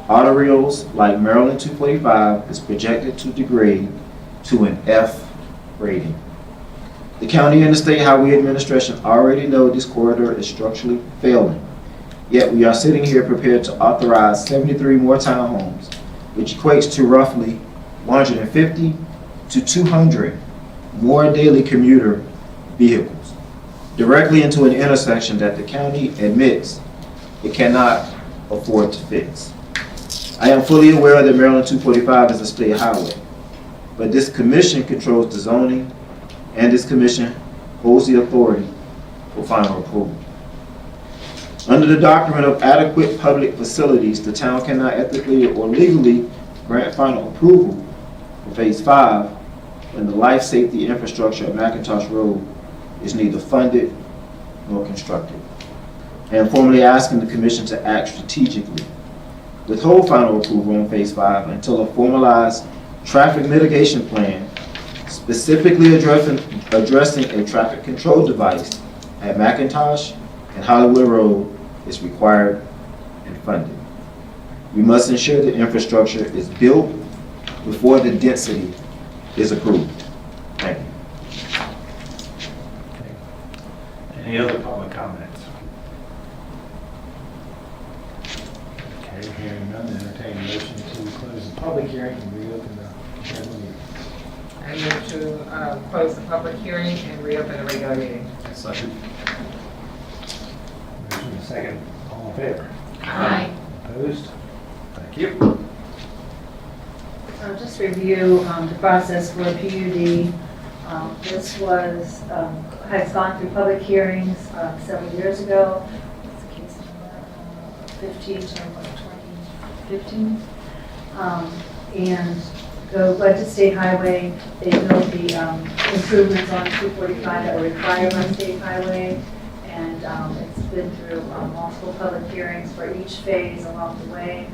arterials like Maryland 245 is projected to degrade to an F rating. The county and the State Highway Administration already know this corridor is structurally failing, yet we are sitting here prepared to authorize 73 more townhomes, which equates to roughly 150 to 200 more daily commuter vehicles directly into an intersection that the county admits it cannot afford to fix. I am fully aware that Maryland 245 is a state highway, but this commission controls the zoning, and this commission holds the authority for final approval. Under the doctrine of adequate public facilities, the town cannot ethically or legally grant final approval for Phase 5 when the life safety infrastructure of McIntosh Road is neither funded nor constructed. I am formally asking the Commission to act strategically, withhold final approval on Phase 5 until a formalized traffic mitigation plan specifically addressing a traffic control device at McIntosh and Hollywood Road is required and funded. We must ensure the infrastructure is built before the density is approved. Thank you. Any other public comments? Okay, hearing none, entertain a motion to close the public hearing and reopen the regular meeting. I move to close the public hearing and reopen the regular meeting. Second. Motion and second, all in favor? Aye. Opposed? Thank you. So just review the process for PUD. This was, has gone through public hearings several years ago. What's the case number? 2015 to 2015. And go Budget State Highway, they built the improvements on 245 that were required on State Highway. And it's been through multiple public hearings for each phase along the way.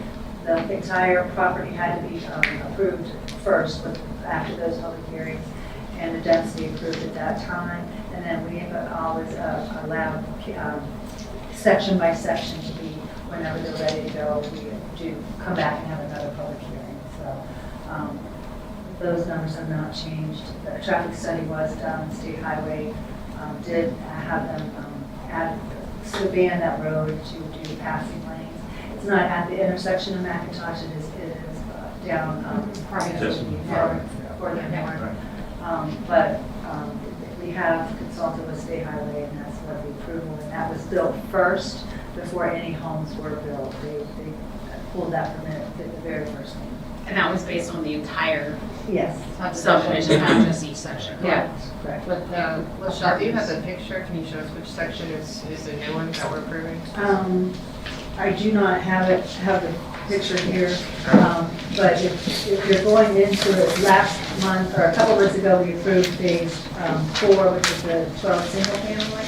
The entire property had to be approved first after those public hearings, and the density approved at that time. And then we always allow section by section to be, whenever they're ready to go, we do come back and have another public hearing. So those numbers have not changed. The traffic study was done. State Highway did have them ban that road to do passing lanes. It's not at the intersection of McIntosh, it is down further north. But we have consulted with State Highway, and that's what the approval, and that was built first before any homes were built. They pulled that permit at the very first thing. And that was based on the entire Yes. subdivision, not just each section? Yeah. Correct. But, Laschelle, do you have the picture? Can you show us which section is the new one that we're approving? I do not have the picture here, but if you're going into it, last month, or a couple months ago, we approved phase 4, which is the 12 single family,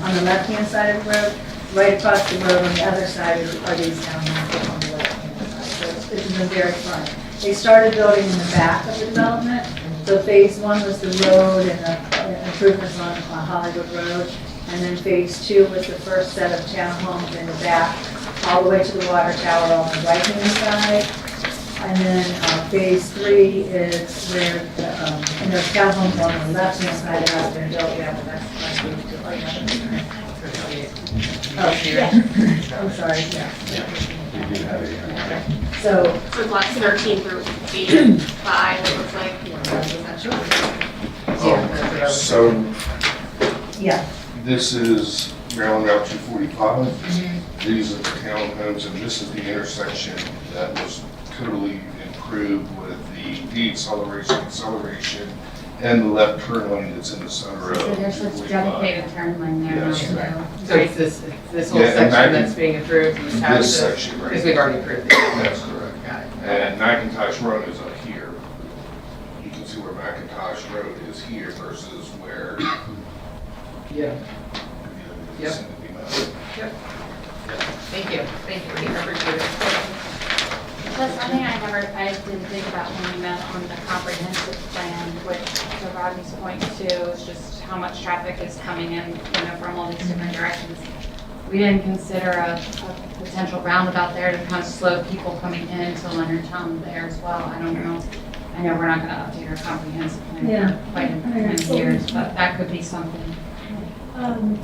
on the left-hand side of the road. Right across the road on the other side are these townhomes on the left-hand side. So this is the very front. They started building in the back of the development. So phase 1 was the road and the improvements on Hollywood Road. And then phase 2 was the first set of townhomes in the back, all the way to the water tower on the right-hand side. And then phase 3 is where, and there's townhomes on the left-hand side that has been built yet, but that's phase 2. Oh, yeah. I'm sorry, yeah. So So it's lots 13 through 5, it looks like. So yeah. this is Maryland Route 245. These are the townhomes, and this is the intersection that was totally improved with the deceleration, and the left turn lane that's in the center of. So there's such 245. dedicated turn lane there now, Yes. so. So it's this whole Yeah, and section that- that's being approved? You have This to- section right Because we've already approved it. That's correct. Got it. And McIntosh Road is up here. You can see where McIntosh Road is here versus where. Yeah. Yep. Seem to be mounted. Yep. Thank you. Thank you, Renee. I appreciate it. That's something I didn't think about when we met on the comprehensive plan, which to Rodney's point too, is just how much traffic is coming in, from all these different directions. We didn't consider a potential roundabout there to kind of slow people coming into Leonardtown there as well. I don't know. I know we're not going to update our comprehensive plan Yeah. quite in many years, but that could be something.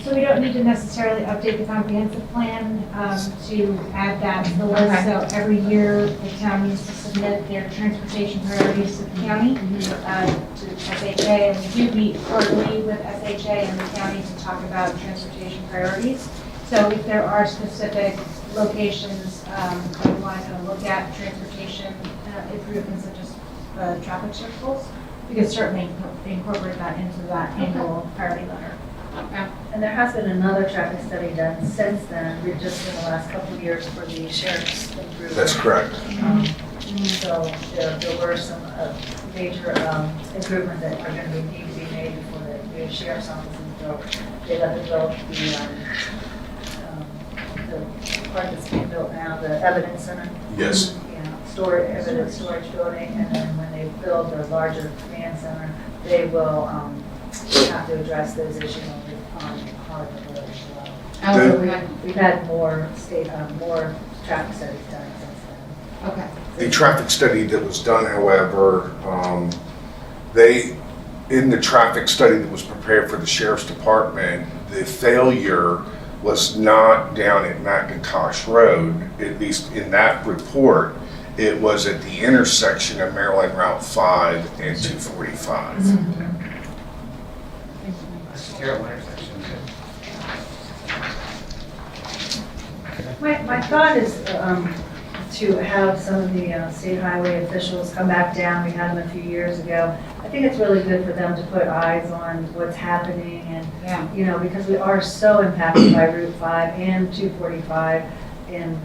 So we don't need to necessarily update the comprehensive plan to add that to the list. Okay. So every year, the town needs to submit their transportation priorities to the county, to SHA, and we do meet quarterly with SHA and the county to talk about transportation priorities. So if there are specific locations that we want to look at transportation improvements such as traffic circles, we could certainly incorporate that into that annual priority letter. Okay. And there has been another traffic study done since then, just in the last couple of years for the sheriff's improvement. That's correct. So there were some major improvements that are going to need to be made before the sheriff's office is built. They let them build the part that's being built now, the evidence center. Yes. Evidence storage building, and then when they build the larger command center, they will have to address those issues on Hollywood Road as well. We've had more traffic studies done since then. Okay. The traffic study that was done, however, in the traffic study that was prepared for the sheriff's department, the failure was not down at McIntosh Road, at least in that report. It was at the intersection of Maryland Route 5 and 245. That's a terrible intersection. My thought is to have some of the state highway officials come back down. We had them a few years ago. I think it's really good for them to put eyes on what's happening and, because we are so impacted by Route 5 and 245. in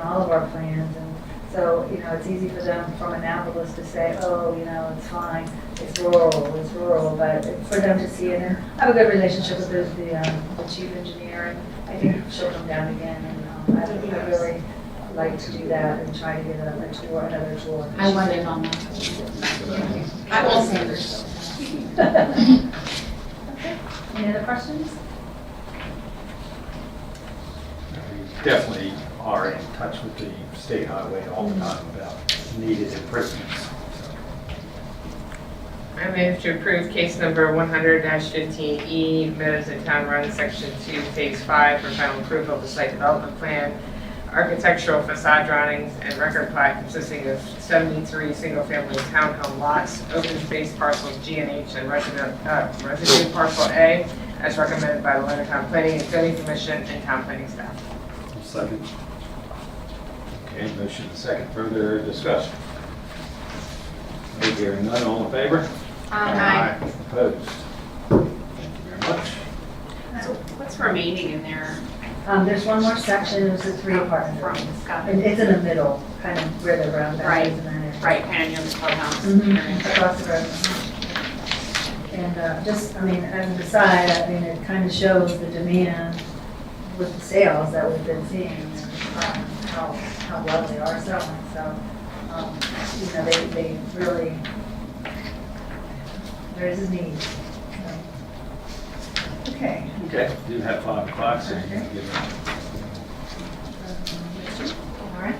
all of our plans. And so, you know, it's easy for them from Annapolis to say, oh, you know, it's fine, it's rural, but for them to see it and have a good relationship with the chief engineer, and I think she'll come down again, and I really like to do that and try to get another tour. I want in on that. I will say this. Any other questions? We definitely are in touch with the state highway all the time about needed improvements. I move to approve case number 100-15E, Meadows and Town Run, Section 2, Phase 5, for final approval of the site development plan, architectural facade drawings, and record plat consisting of 73 single-family townhome lots, open space parcels G and H, and residue parcel A, as recommended by the Leonardtown Planning and Zoning Commission and Town Planning staff. Second. Okay, motion and second. Further discussion? Hearing none, all in favor? Aye. Opposed? Thank you very much. So what's remaining in there There's one more section, there's a 3 apartment from buildings. Scott? And it's in the middle, kind of where the roundabout is in that area. Right, kind of near the clubhouse. Across the road. And just, I mean, as an aside, I mean, it kind of shows the demand with the sales that we've been seeing, and how well they are selling. So, you know, they really, there is a need. So, okay. Okay, do have 5 o'clock, so you can give it. All right.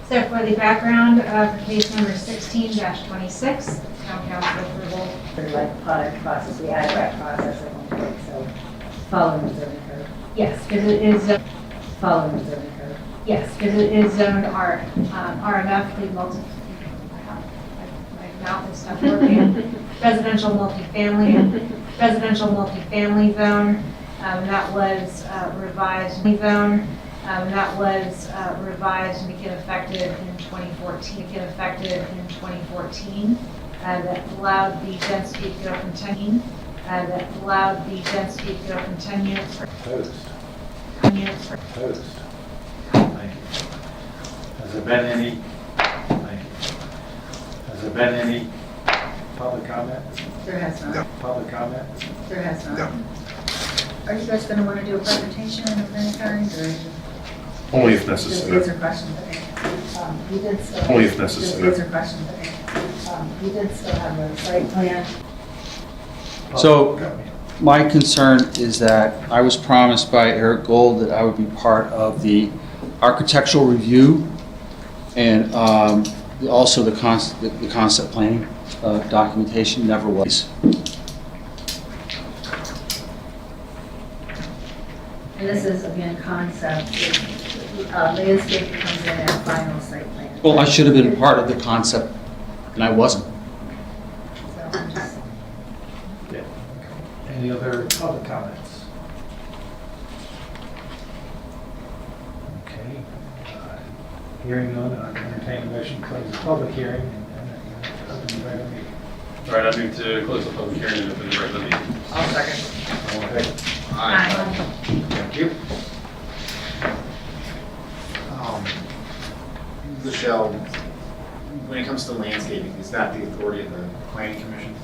So for the background of case number 16-26, town council approval. Sort of like the product process, the ad process at one point, so following the zoning code. Yes, because it is, Following the zoning code. yes, because it is zoned RMF, the my mouth is stuck working. Residential multifamily zone. That was revised zone. That was revised and became effective in 2014. That allowed the density to go from 10. That allowed the density to go from 10 units per Opposed? 10 units per. Opposed? Thank you. Has there been any, thank you. Has there been any public comment? There has not. Public comment? There has not. Are you guys going to want to do a presentation of any kind, or? Only if Just necessary. answer questions, I think. We did still. Only if necessary. Just answer questions, I think. We did still have a site plan. So my concern is that I was promised by Eric Gold that I would be part of the architectural review and also the concept planning documentation, never was. And this is, again, concept. Landscape comes in at final site plan. Well, I should have been part of the concept and I wasn't. So I'm just. Yeah. Any other public comments? Okay. Hearing none, I entertain a motion to close the public hearing and open the regular meeting. All right, I move to close the public hearing and open the regular meeting. I'll second. All in favor? Aye. Thank you. Laschelle, when it comes to landscaping, is that the authority of the planning commission?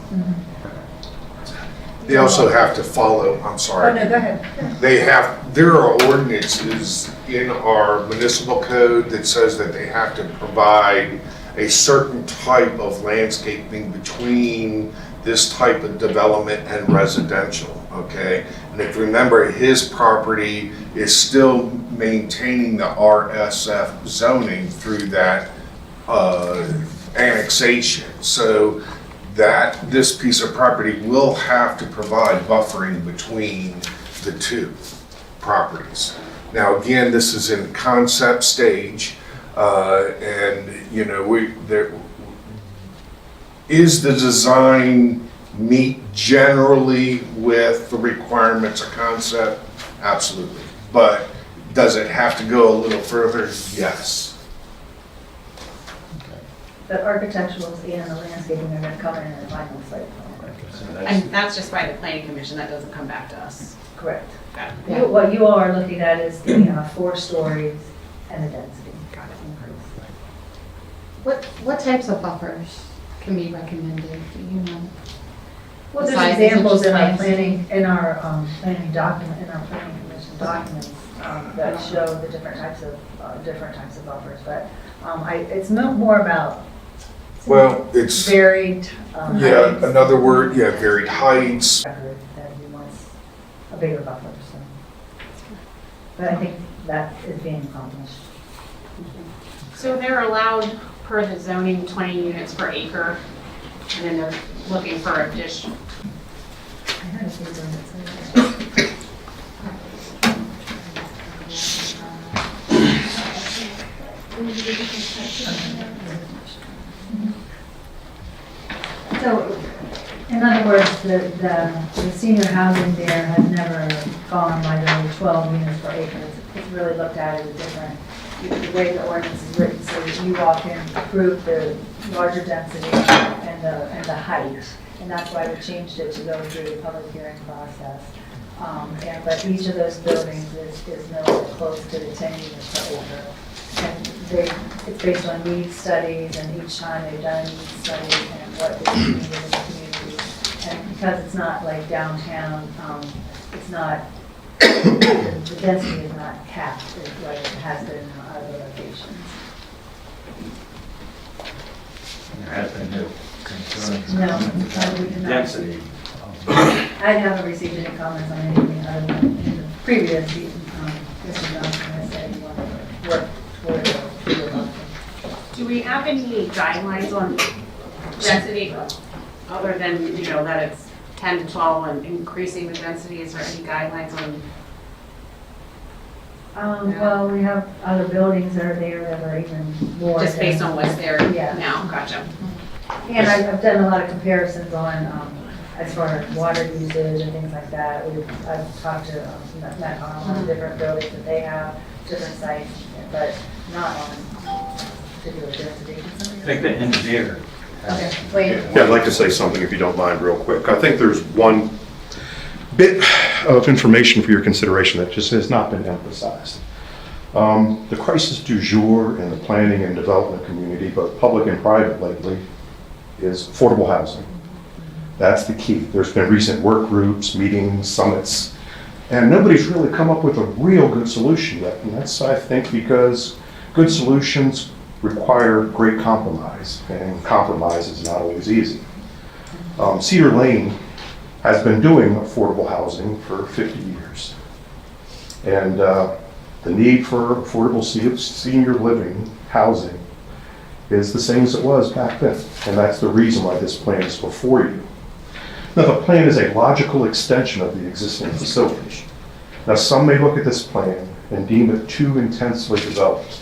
They also have to follow, I'm Oh, sorry. no, go ahead. There are ordinances in our municipal code that says that they have to provide a certain type of landscaping between this type of development and residential, okay? And if you remember, his property is still maintaining the RSF zoning through that annexation. So that this piece of property will have to provide buffering between the two properties. Now, again, this is in concept stage, and you know, is the design meet generally with the requirements of concept? Absolutely. But does it have to go a little further? Yes. The architecturals and the landscaping are going to come in at final site plan. So that's- And that's just by the planning commission, that doesn't come back to us. Correct. Got it. What you all are looking at is the 4 stories and the density increase. What types of buffers can be recommended, do you know? Well, there's Besides examples in our just planning, planning document, in our planning commission documents that show the different types of buffers, but it's more about Well, it's, varied. yeah, heights. another word, yeah, varied heights. That he wants a bigger buffer, so. But I think that is being accomplished. So they're allowed per the zoning 20 units per acre, and then they're looking for a dish. I heard a few things that say that. So, in other words, the senior housing there has never gone by the 12 units per acre. It's really looked at as a different, the way the ordinance is written, so that you all can approve the larger density and the height. And that's why we changed it to go through the public hearing process. But each of those buildings is nowhere close to the 10 units per acre. And it's based on needs studies, and each time they've done a needs study and what is needed in the community. And because it's not like downtown, it's not, the density is not capped like it has been in other locations. There has been no concern. No, we did not. Density. I haven't received any comments on anything other than in the previous, Mr. Johnson has said he wanted to work toward a bigger buffer. Do we have any guidelines on density, other than, that it's 10 to 12 and increasing the density? Is there any guidelines on? Well, we have other buildings that are there that are even more. Just based on what's there Yeah. now? Gotcha. And I've done a lot of comparisons on, as far as water usage and things like that. I've talked to Matt on different buildings that they have, different sites, but not on particular density. I think the engineer. Okay, wait. Yeah, I'd like to say something, if you don't mind, real quick. I think there's one bit of information for your consideration that just has not been emphasized. The crisis du jour in the planning and development community, both public and private lately, is affordable housing. That's the key. There's been recent work groups, meetings, summits, and nobody's really come up with a real good solution yet. And that's, I think, because good solutions require great compromise, and compromise is not always easy. Cedar Lane has been doing affordable housing for 50 years. And the need for affordable senior living housing is the same as it was back then. And that's the reason why this plan is before you. Now, the plan is a logical extension of the existing facility. Now, some may look at this plan and deem it too intensely developed.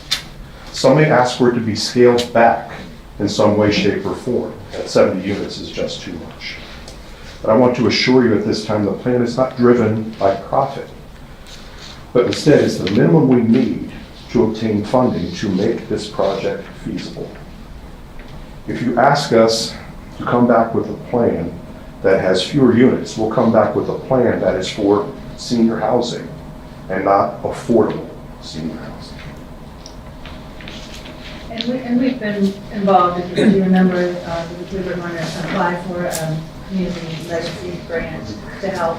Some may ask for it to be scaled back in some way, shape, or form. That 70 units is just too much. But I want to assure you at this time, the plan is not driven by profit, but instead is the minimum we need to obtain funding to make this project feasible. If you ask us to come back with a plan that has fewer units, we'll come back with a plan that is for senior housing and not affordable senior housing. And we've been involved, if you remember, we were going to apply for a community legacy grant to help.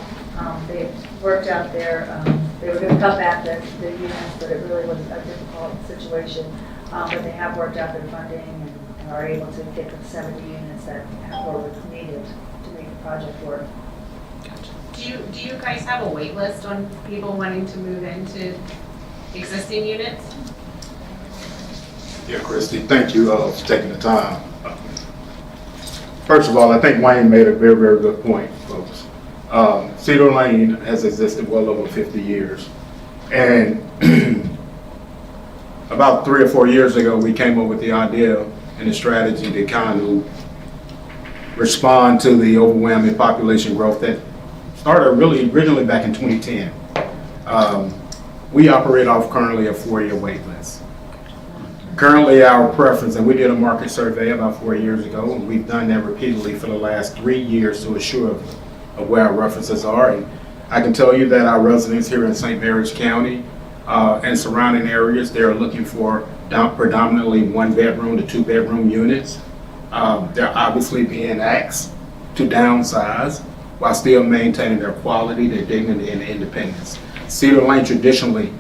They worked out they were going to cut back the units, but it really was a difficult situation. But they have worked out their funding and are able to get the 70 units that were needed to make the project work. Do you guys have a wait list on people wanting to move into existing units? Yeah, Christy, thank you for taking the time. First of all, I think Wayne made a very, very good point, folks. Cedar Lane has existed well over 50 years. And about 3 or 4 years ago, we came up with the idea and the strategy to kind of respond to the overwhelming population growth that started really originally back in 2010. We operate off currently a 4-year wait list. Currently, our preference, and we did a market survey about 4 years ago, and we've done that repeatedly for the last 3 years to assure of where our references are. And I can tell you that our residents here in St. Mary's County and surrounding areas. They're looking for predominantly 1-bedroom to 2-bedroom units. They're obviously being asked to downsize while still maintaining their quality, their dignity, and independence. Cedar Lane traditionally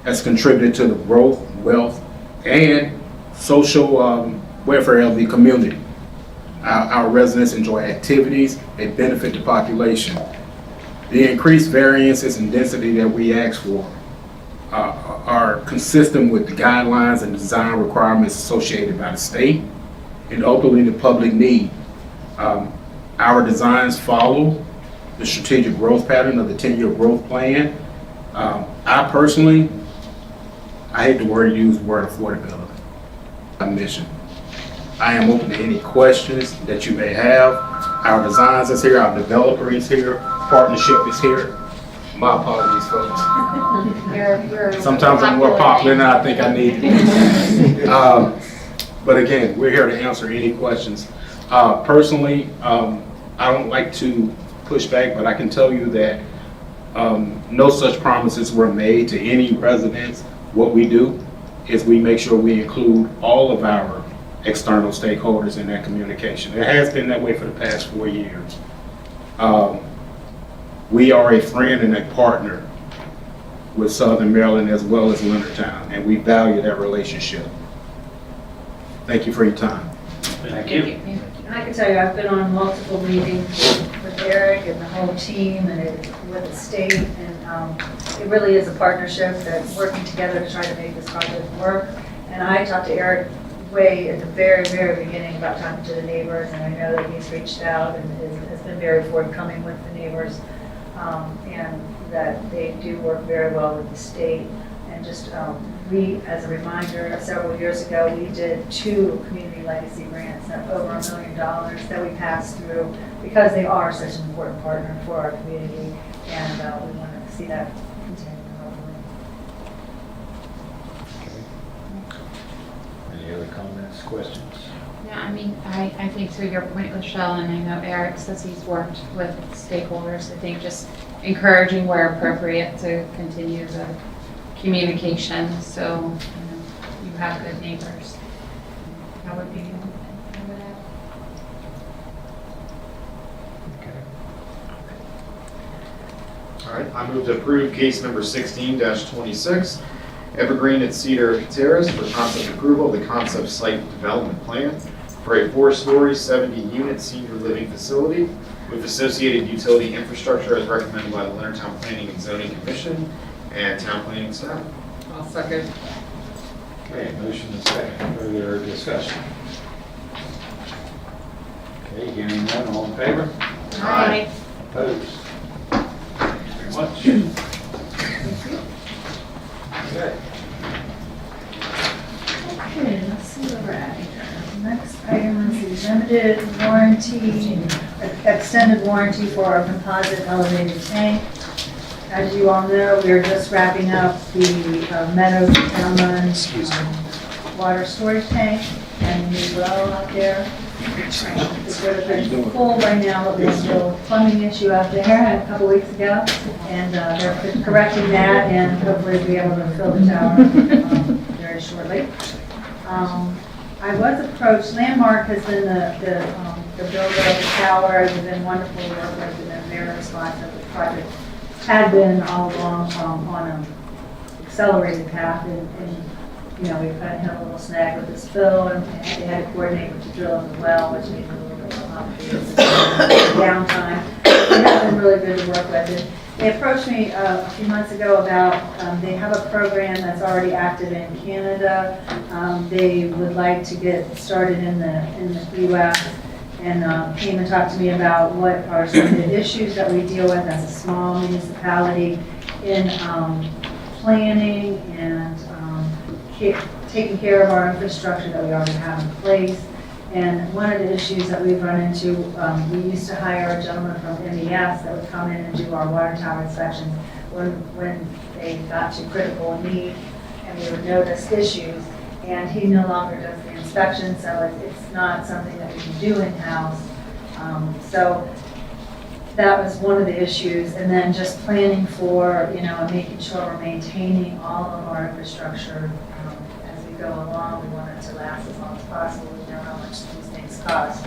has contributed to the growth, wealth, and social welfare of the community. Our residents enjoy activities that benefit the population. The increased variances and density that we ask for are consistent with the guidelines and design requirements associated by the state and ultimately the public need. Our designs follow the strategic growth pattern of the 10-year growth plan. I personally, I hate the word affordability. Mission. I am open to any questions that you may have. Our designs is here, our developer is here, partnership is here. My apologies, folks. Sometimes I'm more popular than I think I need to be. But again, we're here to answer any questions. Personally, I don't like to push back, but I can tell you that no such promises were made to any residents. What we do is we make sure we include all of our external stakeholders in that communication. It has been that way for the past 4 years. We are a friend and a partner with Southern Maryland as well as Leonardtown, and we value that relationship. Thank you for your time. Thank you. And I can tell you, I've been on multiple meetings with Eric and the whole team and with the state, and it really is a partnership that's working together to try to make this project work. And I talked to Eric way at the very, very beginning about talking to the neighbors, and I know that he's reached out and has been very forthcoming with the neighbors, and that they do work very well with the state. And just we, as a reminder, several years ago, we did 2 community legacy grants of over $1 million that we passed through because they are such an important partner for our community, and we want to see that continue. Any other comments, questions? Yeah, I mean, I think to your point, Laschelle, and I know Eric says he's worked with stakeholders, I think just encouraging where appropriate to continue the communication, so you have good neighbors. That would be good. All right, I move to approve case number 16-26, Evergreen at Cedar Terrace for concept approval of the concept site development plan for a 4-story, 70-unit senior living facility with associated utility infrastructure as recommended by the Leonardtown Planning and Zoning Commission and Town Planning staff. I'll second. Okay, motion and second. Further discussion? Okay, hearing none, all in favor? Aye. Opposed? Thank you very much. Okay. Okay, let's see where we're at here. Next item is the limited warranty, extended warranty for our composite elevated tank. As you all know, we are just wrapping up the Meadows Town Run water storage tank and the new well out there. It's would have been full by now, but there's a little plumbing issue out there a couple weeks ago. And they're correcting that and hopefully be able to fill the tower very shortly. I was approached, Landmark has been the builder of the tower. They've been wonderful to work with, and been very responsive. The project had been all along on an accelerated path, and you know, we've kind of had a little snag with this fill, and they had to coordinate with the drill of the well, which made it a little bit complicated downtime. They have been really good to work with. And they approached me a few months ago about, they have a program that's already active in Canada. They would like to get started in the U.S. and came and talked to me about what are some of the issues that we deal with as a small municipality in planning and taking care of our infrastructure that we already have in place. And one of the issues that we've run into, we used to hire a gentleman from MES that would come in and do our water tower inspections when they got to critical need and we would notice issues. And he no longer does the inspection, so it's not something that we can do in-house. So that was one of the issues. And then just planning for, you know, and making sure we're maintaining all of our infrastructure as we go along. We want it to last as long as possible. We know how much these things cost.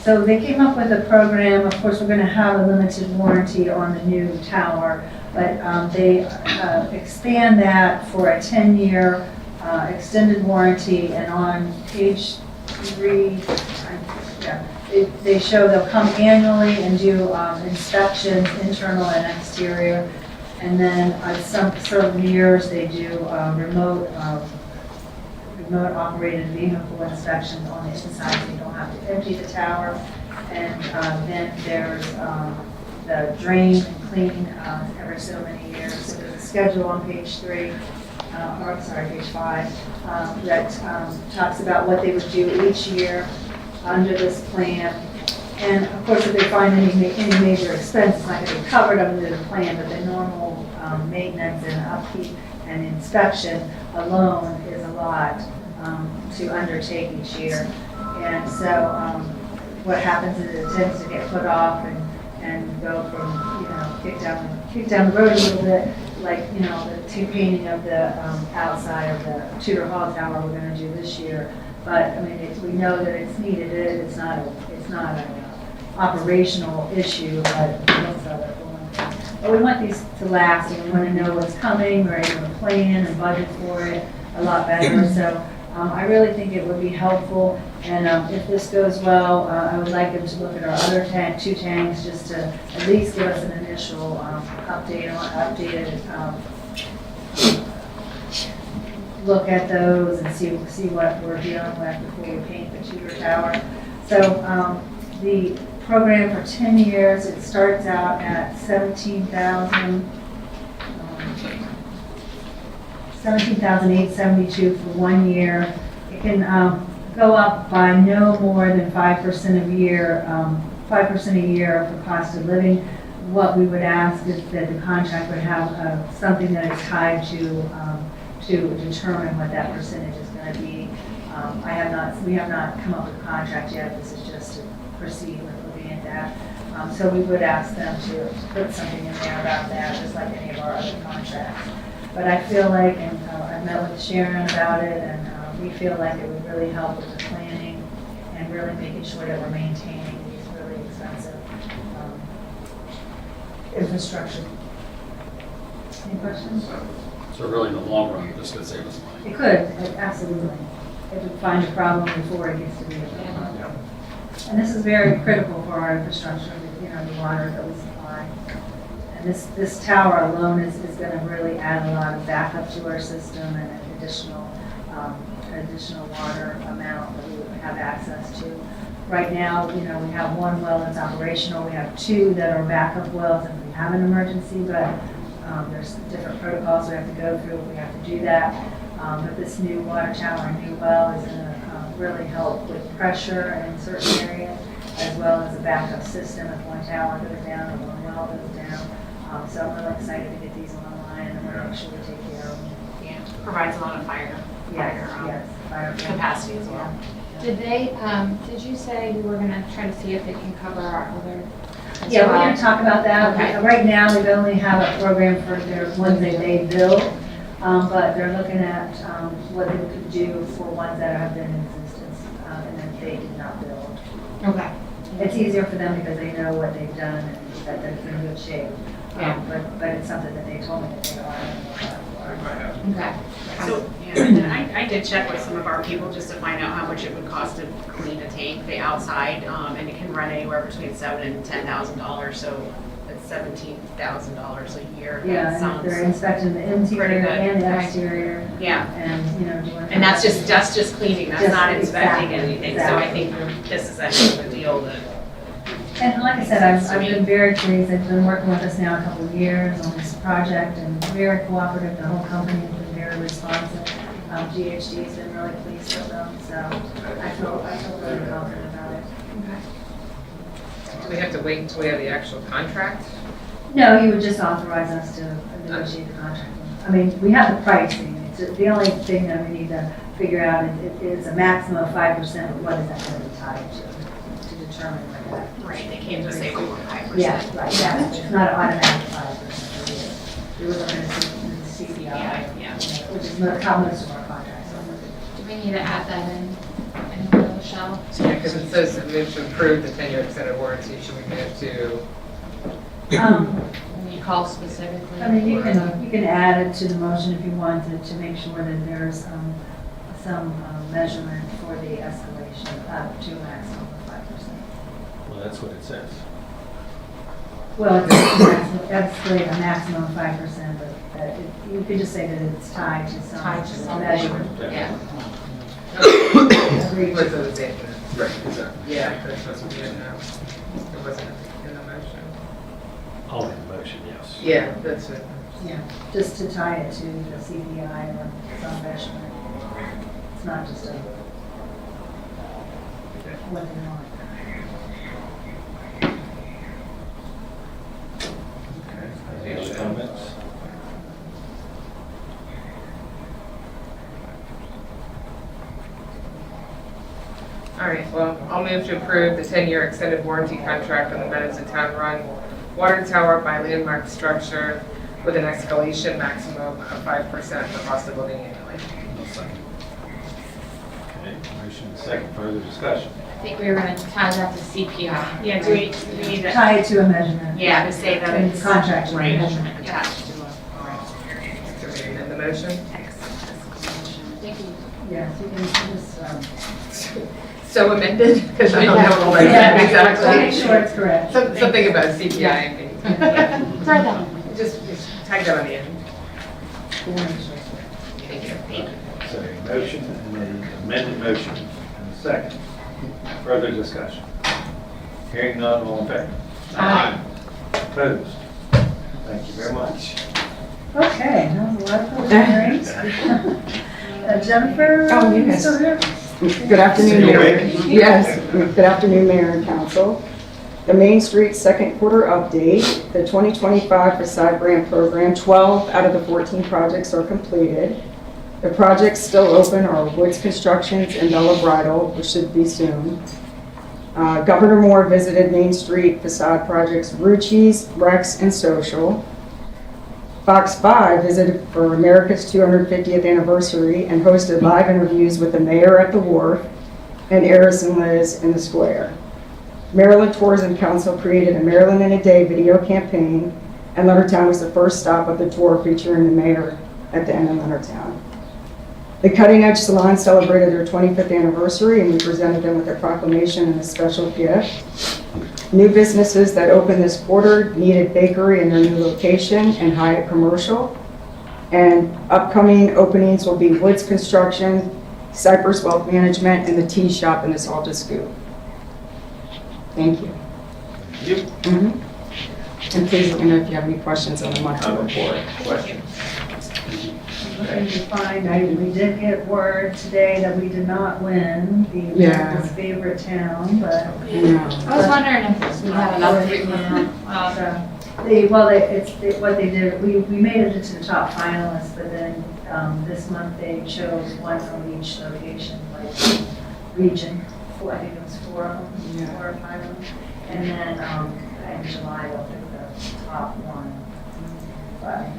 So they came up with a program. Of course, we're going to have a limited warranty on the new tower, but they expand that for a 10-year extended warranty. And on page 3, they show they'll come annually and do inspections, internal and exterior. And then some certain years they do remote operated vehicle inspections on the inside, so you don't have to empty the tower. And then there's the drain and clean every so many years. So there's a schedule on page 3, or sorry, page 5, that talks about what they would do each year under this plan. And of course, if they find any major expense, it's not going to be covered under the plan, but the normal maintenance and upkeep and inspection alone is a lot to undertake each year. And so what happens is it tends to get put off and go from, you know, kick down the road a little bit, like, you know, the painting of the outside of the Tudor Hall Tower we're going to do this year. But I mean, we know that it's needed. It's not an operational issue, but most of it. But we want these to last, and we want to know what's coming. We're able to plan and budget for it a lot better. So I really think it would be helpful. And if this goes well, I would like them to look at our other 2 tanks, just to at least give us an initial updated look at those and see what we're dealing with before we paint the Tudor Tower. So the program for 10 years, it starts out at $17,872 for 1 year. It can go up by no more than 5% a year, 5% a year for cost of living. What we would ask is that the contract would have something that is tied to determine what that percentage is going to be. We have not come up with a contract yet. This is just to proceed with looking at that. So we would ask them to put something in there about that, just like any of our other contracts. But I feel like, and I've met with Sharon about it, and we feel like it would really help with the planning and really making sure that we're maintaining these really expensive infrastructure. Any questions? So really, in the long run, this could save us money. It could, absolutely. It would find a problem before it gets to be a problem. And this is very critical for our infrastructure, you know, the water that we supply. And this tower alone is going to really add a lot of backup to our system and an additional water amount that we would have access to. Right now, you know, we have 1 well that's operational. We have 2 that are backup wells if we have an emergency, but there's different protocols we have to go through if we have to do that. But this new water tower and new well is going to really help with pressure in certain areas, as well as a backup system if one tower goes down or one well goes down. So I'm really excited to get these online and we'll make sure we take care of them. Yeah, provides a lot of fire capacity as well. Did you say you were going to try to see if they can cover our other? Yeah, we're going to talk about that. Okay. Right now, we only have a program for their ones that they build, but they're looking at what they could do for ones that have been in existence and that they did not build. Okay. It's easier for them because they know what they've done and that they're in good shape. But it's something that they told me that they are. Okay. So, yeah, I did check with some of our people just to find out how much it would cost to clean a tank, the outside, and it can run anywhere between $7,000 and $10,000. So it's $17,000 a year. Yeah, and they're inspecting the interior and the exterior. Yeah. And, you know, doing. And that's just cleaning, that's not inspecting exactly, anything. exactly. So I think this is a hell of a deal that. And like I said, I've been very pleased. They've been working with us now a couple of years on this project and very cooperative. The whole company has been very responsive. GHD's been really pleased with them, so I feel really confident about it. Do we have to wait until we have the actual contract? No, you would just authorize us to negotiate the contract. I mean, we have the pricing. It's the only thing that we need to figure out is a maximum of 5%, but what is that going to be tied to determine where that. Right, they can't just say we want 5%. Yeah, right, yeah, it's not an automatic 5%. We were looking at the CPI, Yeah. which is how most of our contracts are. Do we need to add that in Laschelle? Yeah, because it says move to approve the 10-year extended warranty. Should we move to? When you call specifically? I mean, you can add it to the motion if you wanted to make sure that there's some measurement for the escalation up to a maximum of 5%. Well, that's what it says. Well, it's escalate a maximum of 5%, but you could just say that it's tied to some measurement. Yeah. Agreed. What's the same? Right, exactly. Yeah, that's what we didn't know. It wasn't in the motion. All in motion, yes. Yeah, that's it. Yeah, just to tie it to the CPI or some measurement. It's not just a what they want. Any other comments? All right, well, I'll move to approve the 10-year extended warranty contract on the Meadows and Town Run water tower by landmark structure with an escalation maximum of 5% for cost of living annually. Okay, motion and second, further discussion. I think we were going to tie that to CPI. Yeah, do we need to? Tie it to a measurement. Yeah, to say that In it's. contract with Right, measurement. attached to a. Do we amend the motion? Thank you. Yes, you can just, So amended? Because I don't know what yeah, exactly. make sure it's correct. Something about CPI and things. Throw that on. Just tag that on the end. Thank you. So a motion and an amended motion and a second. Further discussion. Hearing none, all in favor? Aye. Opposed? Thank you very much. Okay, that was a lot of public hearings. Jennifer? Oh, yes. Still here? Good afternoon, Still Mayor. awake? Yes, good afternoon, Mayor and Council. The Main Street second quarter update, the 2025 facade grant program, 12 out of the 14 projects are completed. The projects still open are Woods Constructions and Bella Bridal, which should be soon. Governor Moore visited Main Street facade projects Rucci's, Rex, and Social. Fox 5 visited for America's 250th anniversary and hosted live interviews with the mayor at the wharf and Eris and Liz in the square. Maryland Tourism Council created a Maryland in a Day video campaign, and Leonardtown was the first stop of the tour featuring the mayor at the end of Leonardtown. The Cutting Edge Salon celebrated their 25th anniversary, and we presented them with a proclamation and a special gift. New businesses that opened this quarter needed bakery in their new location and Hyatt Commercial. And upcoming openings will be Woods Construction, Cypress Wealth Management, and the Tea Shop in the Salted Scoop. Thank you. Thank you. And please let me know if you have any questions on the monthly report. Questions? Looking to find, we did get word today that we did not win the America's favorite town, but. Yeah. I was wondering if we had an update. What they did, we made it into the top finalists, but then this month they chose one from each location, like region. I think it was 4 of them, 4 or 5 of them. And then in July they'll pick the top one. But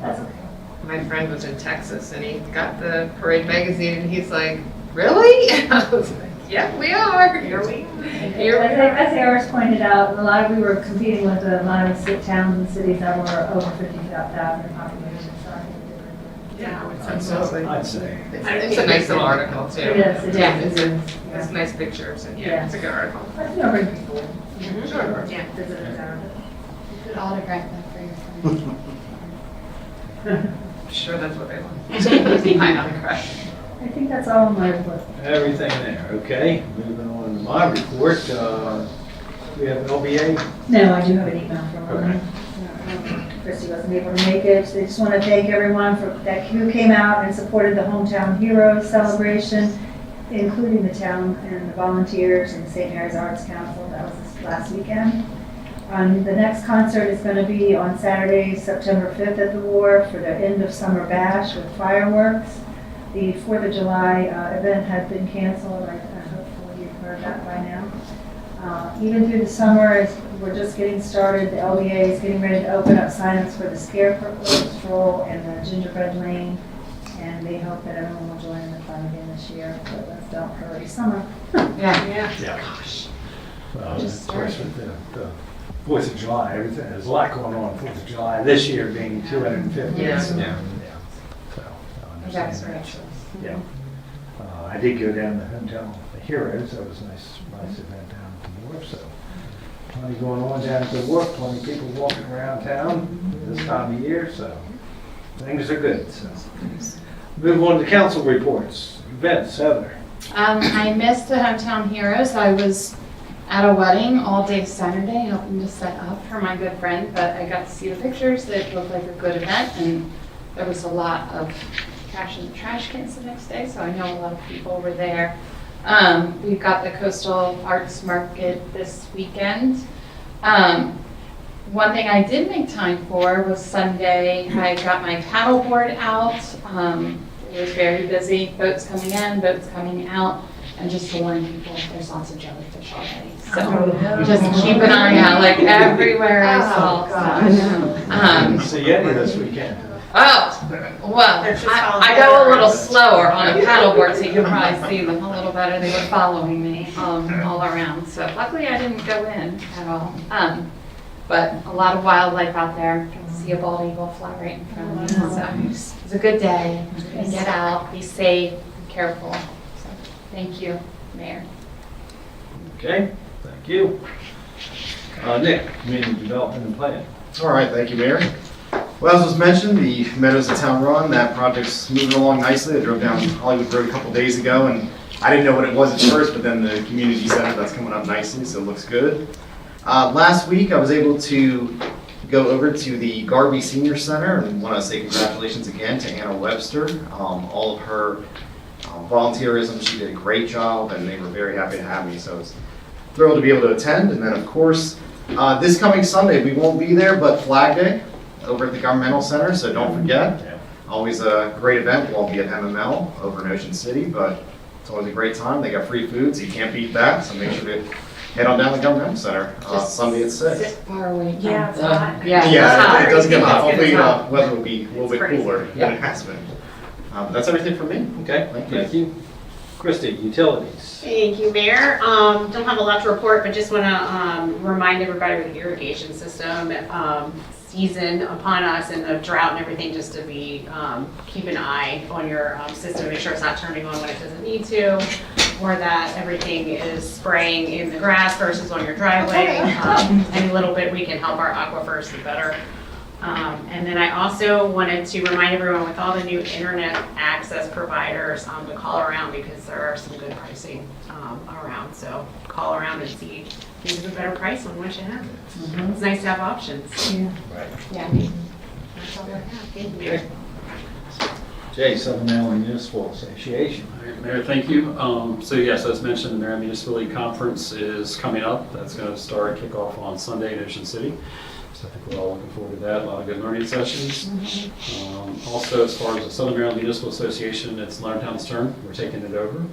that's okay. My friend was in Texas and he got the Parade magazine and he's like, really? I was like, yeah, we are. Here we are. As Eris pointed out, we were competing with a lot of towns and cities that were over 50,000 in population. So I think we did pretty good. Yeah, Absolutely. I'd say. It's a nice little article too. It is, it Yeah, is. it's nice pictures and Yeah. it's a good article. I think I'll bring people. Sure. Yeah. Visitors out. You could autograph that for your friends. Sure, that's what they want. My autograph. I think that's all on my report. Everything there, okay. Moving on to my report, we have an LBA. No, I do have an email from Okay. Christy wasn't able to make it. They just want to thank everyone who came out and supported the Hometown Heroes celebration, including the town and the volunteers and the St. Mary's Arts Council. That was this last weekend. The next concert is going to be on Saturday, September 5th at the Wharf for the end of summer bash with fireworks. The 4th of July event had been canceled. Hopefully you've heard that by now. Even through the summer, we're just getting started. The LBA is getting ready to open up signups for the Scarecrow Stroll and the Gingerbread Lane. And they hope that everyone will join in the fun again this year, but let's don't hurry summer. Yeah. Gosh. Well, of course, with the 4th of July, everything, there's a lot going on 4th of July, this year being 250. Yeah. So, Yeah. So, I understand That's that. right. Yeah. I did go down to Hotel Heroes, that was a nice event down at the wharf, so plenty going on down at the wharf, plenty of people walking around town this time of year, so things are good, so. Move on to council reports. Events, Heather. I missed the Hometown Heroes. I was at a wedding all day Saturday helping to set up for my good friend, but I got to see the pictures. It looked like a good event, and there was a lot of trash in the trash cans the next day, so I know a lot of people were there. We've got the Coastal Arts Market this weekend. One thing I did make time for was Sunday. I got my paddleboard out. It was very busy. Boats coming in, boats coming out, and just to warn people, there's lots of jellyfish already. So just keep an eye out, like everywhere I saw. Didn't see any this weekend. Oh, well, I go a little slower on a paddleboard, so you can probably see them a little better. They were following me all around. So luckily I didn't go in at all. But a lot of wildlife out there. Got to see a bald eagle fly right in front of me. So it was a good day. Get out, be safe, be careful. So thank you, Mayor. Okay, thank you. Nick, Community Development and Planning. All right, thank you, Mayor. Well, as was mentioned, the Meadows to Town Run, that project's moving along nicely. I drove down Hollywood Road a couple days ago, and I didn't know what it was at first, but then the community center, that's coming up nicely, so it looks good. Last week, I was able to go over to the Garvey Senior Center, and want to say congratulations again to Anna Webster. All of her volunteerism, she did a great job, and they were very happy to have me, so I was thrilled to be able to attend. And then, of course, this coming Sunday, we won't be there, but Flag Day over at the Governmental Center, so don't forget. Always a great event. We'll be at MML over in Ocean City, but it's always a great time. They got free food, so you can't beat that, so make sure to head on down to the Governmental Center Sunday at 6. Sit far away. Yeah, it's hot. Yeah, it does get hot. It's Hopefully, hot. weather will be a little bit crazy. cooler than it has been. But that's everything from me. Okay, thank you. Christie, Utilities. Thank you, Mayor. Don't have a lot to report, but just want to remind everybody with the irrigation system season upon us and the drought and everything, just to be keep an eye on your system, make sure it's not turning on when it doesn't need to, or that everything is spraying in the grass versus on your driveway. Any little bit we can help our aquifers, the better. And then I also wanted to remind everyone with all the new internet access providers to call around, because there are some good pricing around. So call around and see who's a better price on what you have. It's nice to have options. Yeah. Right. Yeah. That's all I have. Thank you. Jay, Southern Maryland Municipal Association. All right, Mayor, thank you. So yes, as mentioned, the Maryland Municipal League Conference is coming up. That's going to start, kick off on Sunday in Ocean City. So I think we're all looking forward to that. A lot of good learning sessions. Also, as far as the Southern Maryland Municipal Association, it's Learntown's turn. We're taking it over.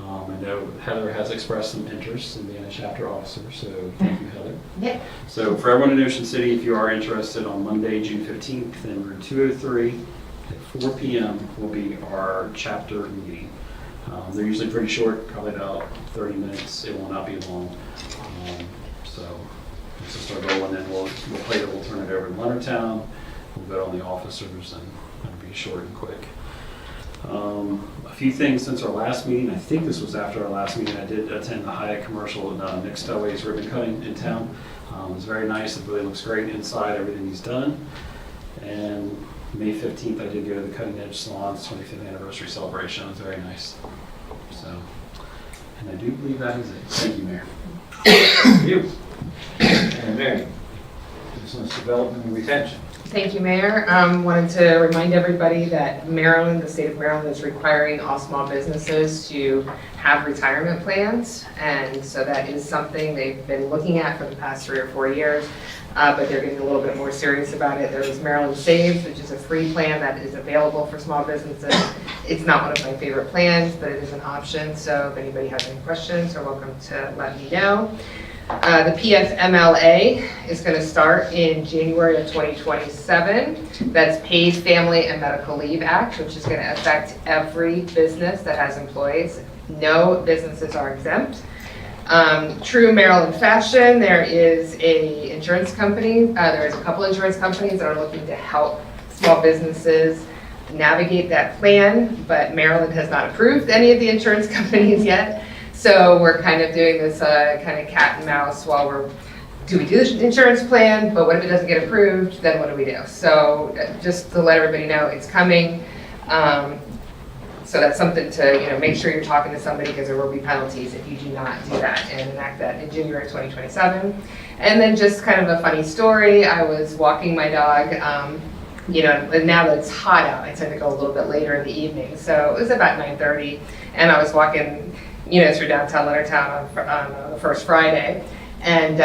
I know Heather has expressed some interest in being a chapter officer, so thank you, Heather. Yeah. So for everyone in Ocean City, if you are interested, on Monday, June 15th, in room 203 at 4 p.m. will be our chapter meeting. They're usually pretty short, probably about 30 minutes. It will not be long. So let's just start rolling, and we'll turn it over to Leonardtown. We'll vote on the officers, and it'll be short and quick. A few things since our last meeting. I think this was after our last meeting. I did attend the Hyatt Commercial and Nick Stowaway's ribbon cutting in town. It was very nice. It really looks great inside, everything he's done. And May 15th, I did go to the Cutting Edge Salon's 25th anniversary celebration. It was very nice. So, and I do believe that is it. Thank you, Mayor. Thank you. And Mary, Business Development and Retention. Thank you, Mayor. Wanted to remind everybody that Maryland, the state of Maryland, is requiring all small businesses to have retirement plans. And so that is something they've been looking at for the past 3 or 4 years, but they're getting a little bit more serious about it. There is Maryland Saves, which is a free plan that is available for small businesses. It's not one of my favorite plans, but it is an option, so if anybody has any questions, they're welcome to let me know. The PFMLA is going to start in January of 2027. That's Paid Family and Medical Leave Act, which is going to affect every business that has employees. No businesses are exempt. True Maryland fashion, there is a insurance company, there is a couple insurance companies that are looking to help small businesses navigate that plan, but Maryland has not approved any of the insurance companies yet. So we're kind of doing this kind of cat and mouse while do we do the insurance plan, but what if it doesn't get approved, then what do we do? So just to let everybody know, it's coming. So that's something to make sure you're talking to somebody, because there will be penalties if you do not do that and enact that in January 2027. And then just kind of a funny story, I was walking my dog, and now that it's hot out, I tend to go a little bit later in the evening. So it was about 9:30, and I was walking through downtown Leonardtown on the first Friday, and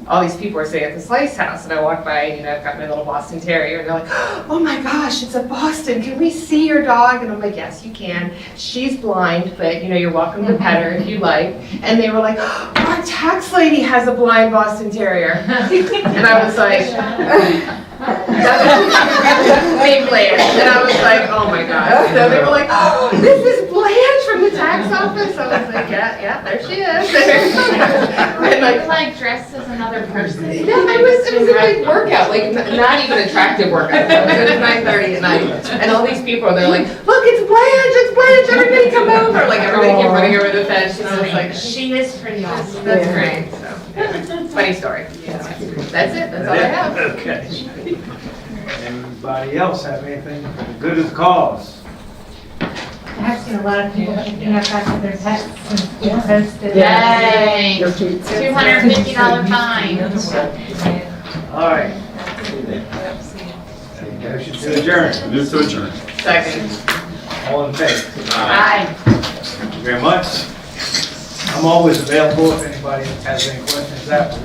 all these people were sitting at the Slice House, and I walked by, I've got my little Boston Terrier, and they're like, oh my gosh, it's a Boston, can we see your dog? And I'm like, yes, you can. She's blind, but you're welcome to pet her if you like. And they were like, our tax lady has a blind Boston Terrier. And I was like, big Blanche. And I was like, oh my gosh. So they were like, oh, this is Blanche from the tax office. I was like, yeah, there she is. And You're like dressed as another person. Yeah, it was a big workout, like not even attractive workout. It was 9:30 at night, and all these people, they're like, look, it's Blanche, everybody come over. Like everybody came running over the fence, and I was like, She is pretty awesome. that's great. So, funny story. That's it, that's all I have. Okay. Anybody else have anything for the good of the cause? I have seen a lot of people picking up after their tests and being posted. Yay! $250 fine. All right. Motion to adjourn. Move to adjourn. Second. All in favor? Aye. Thank you very much. I'm always available if anybody has any questions after this.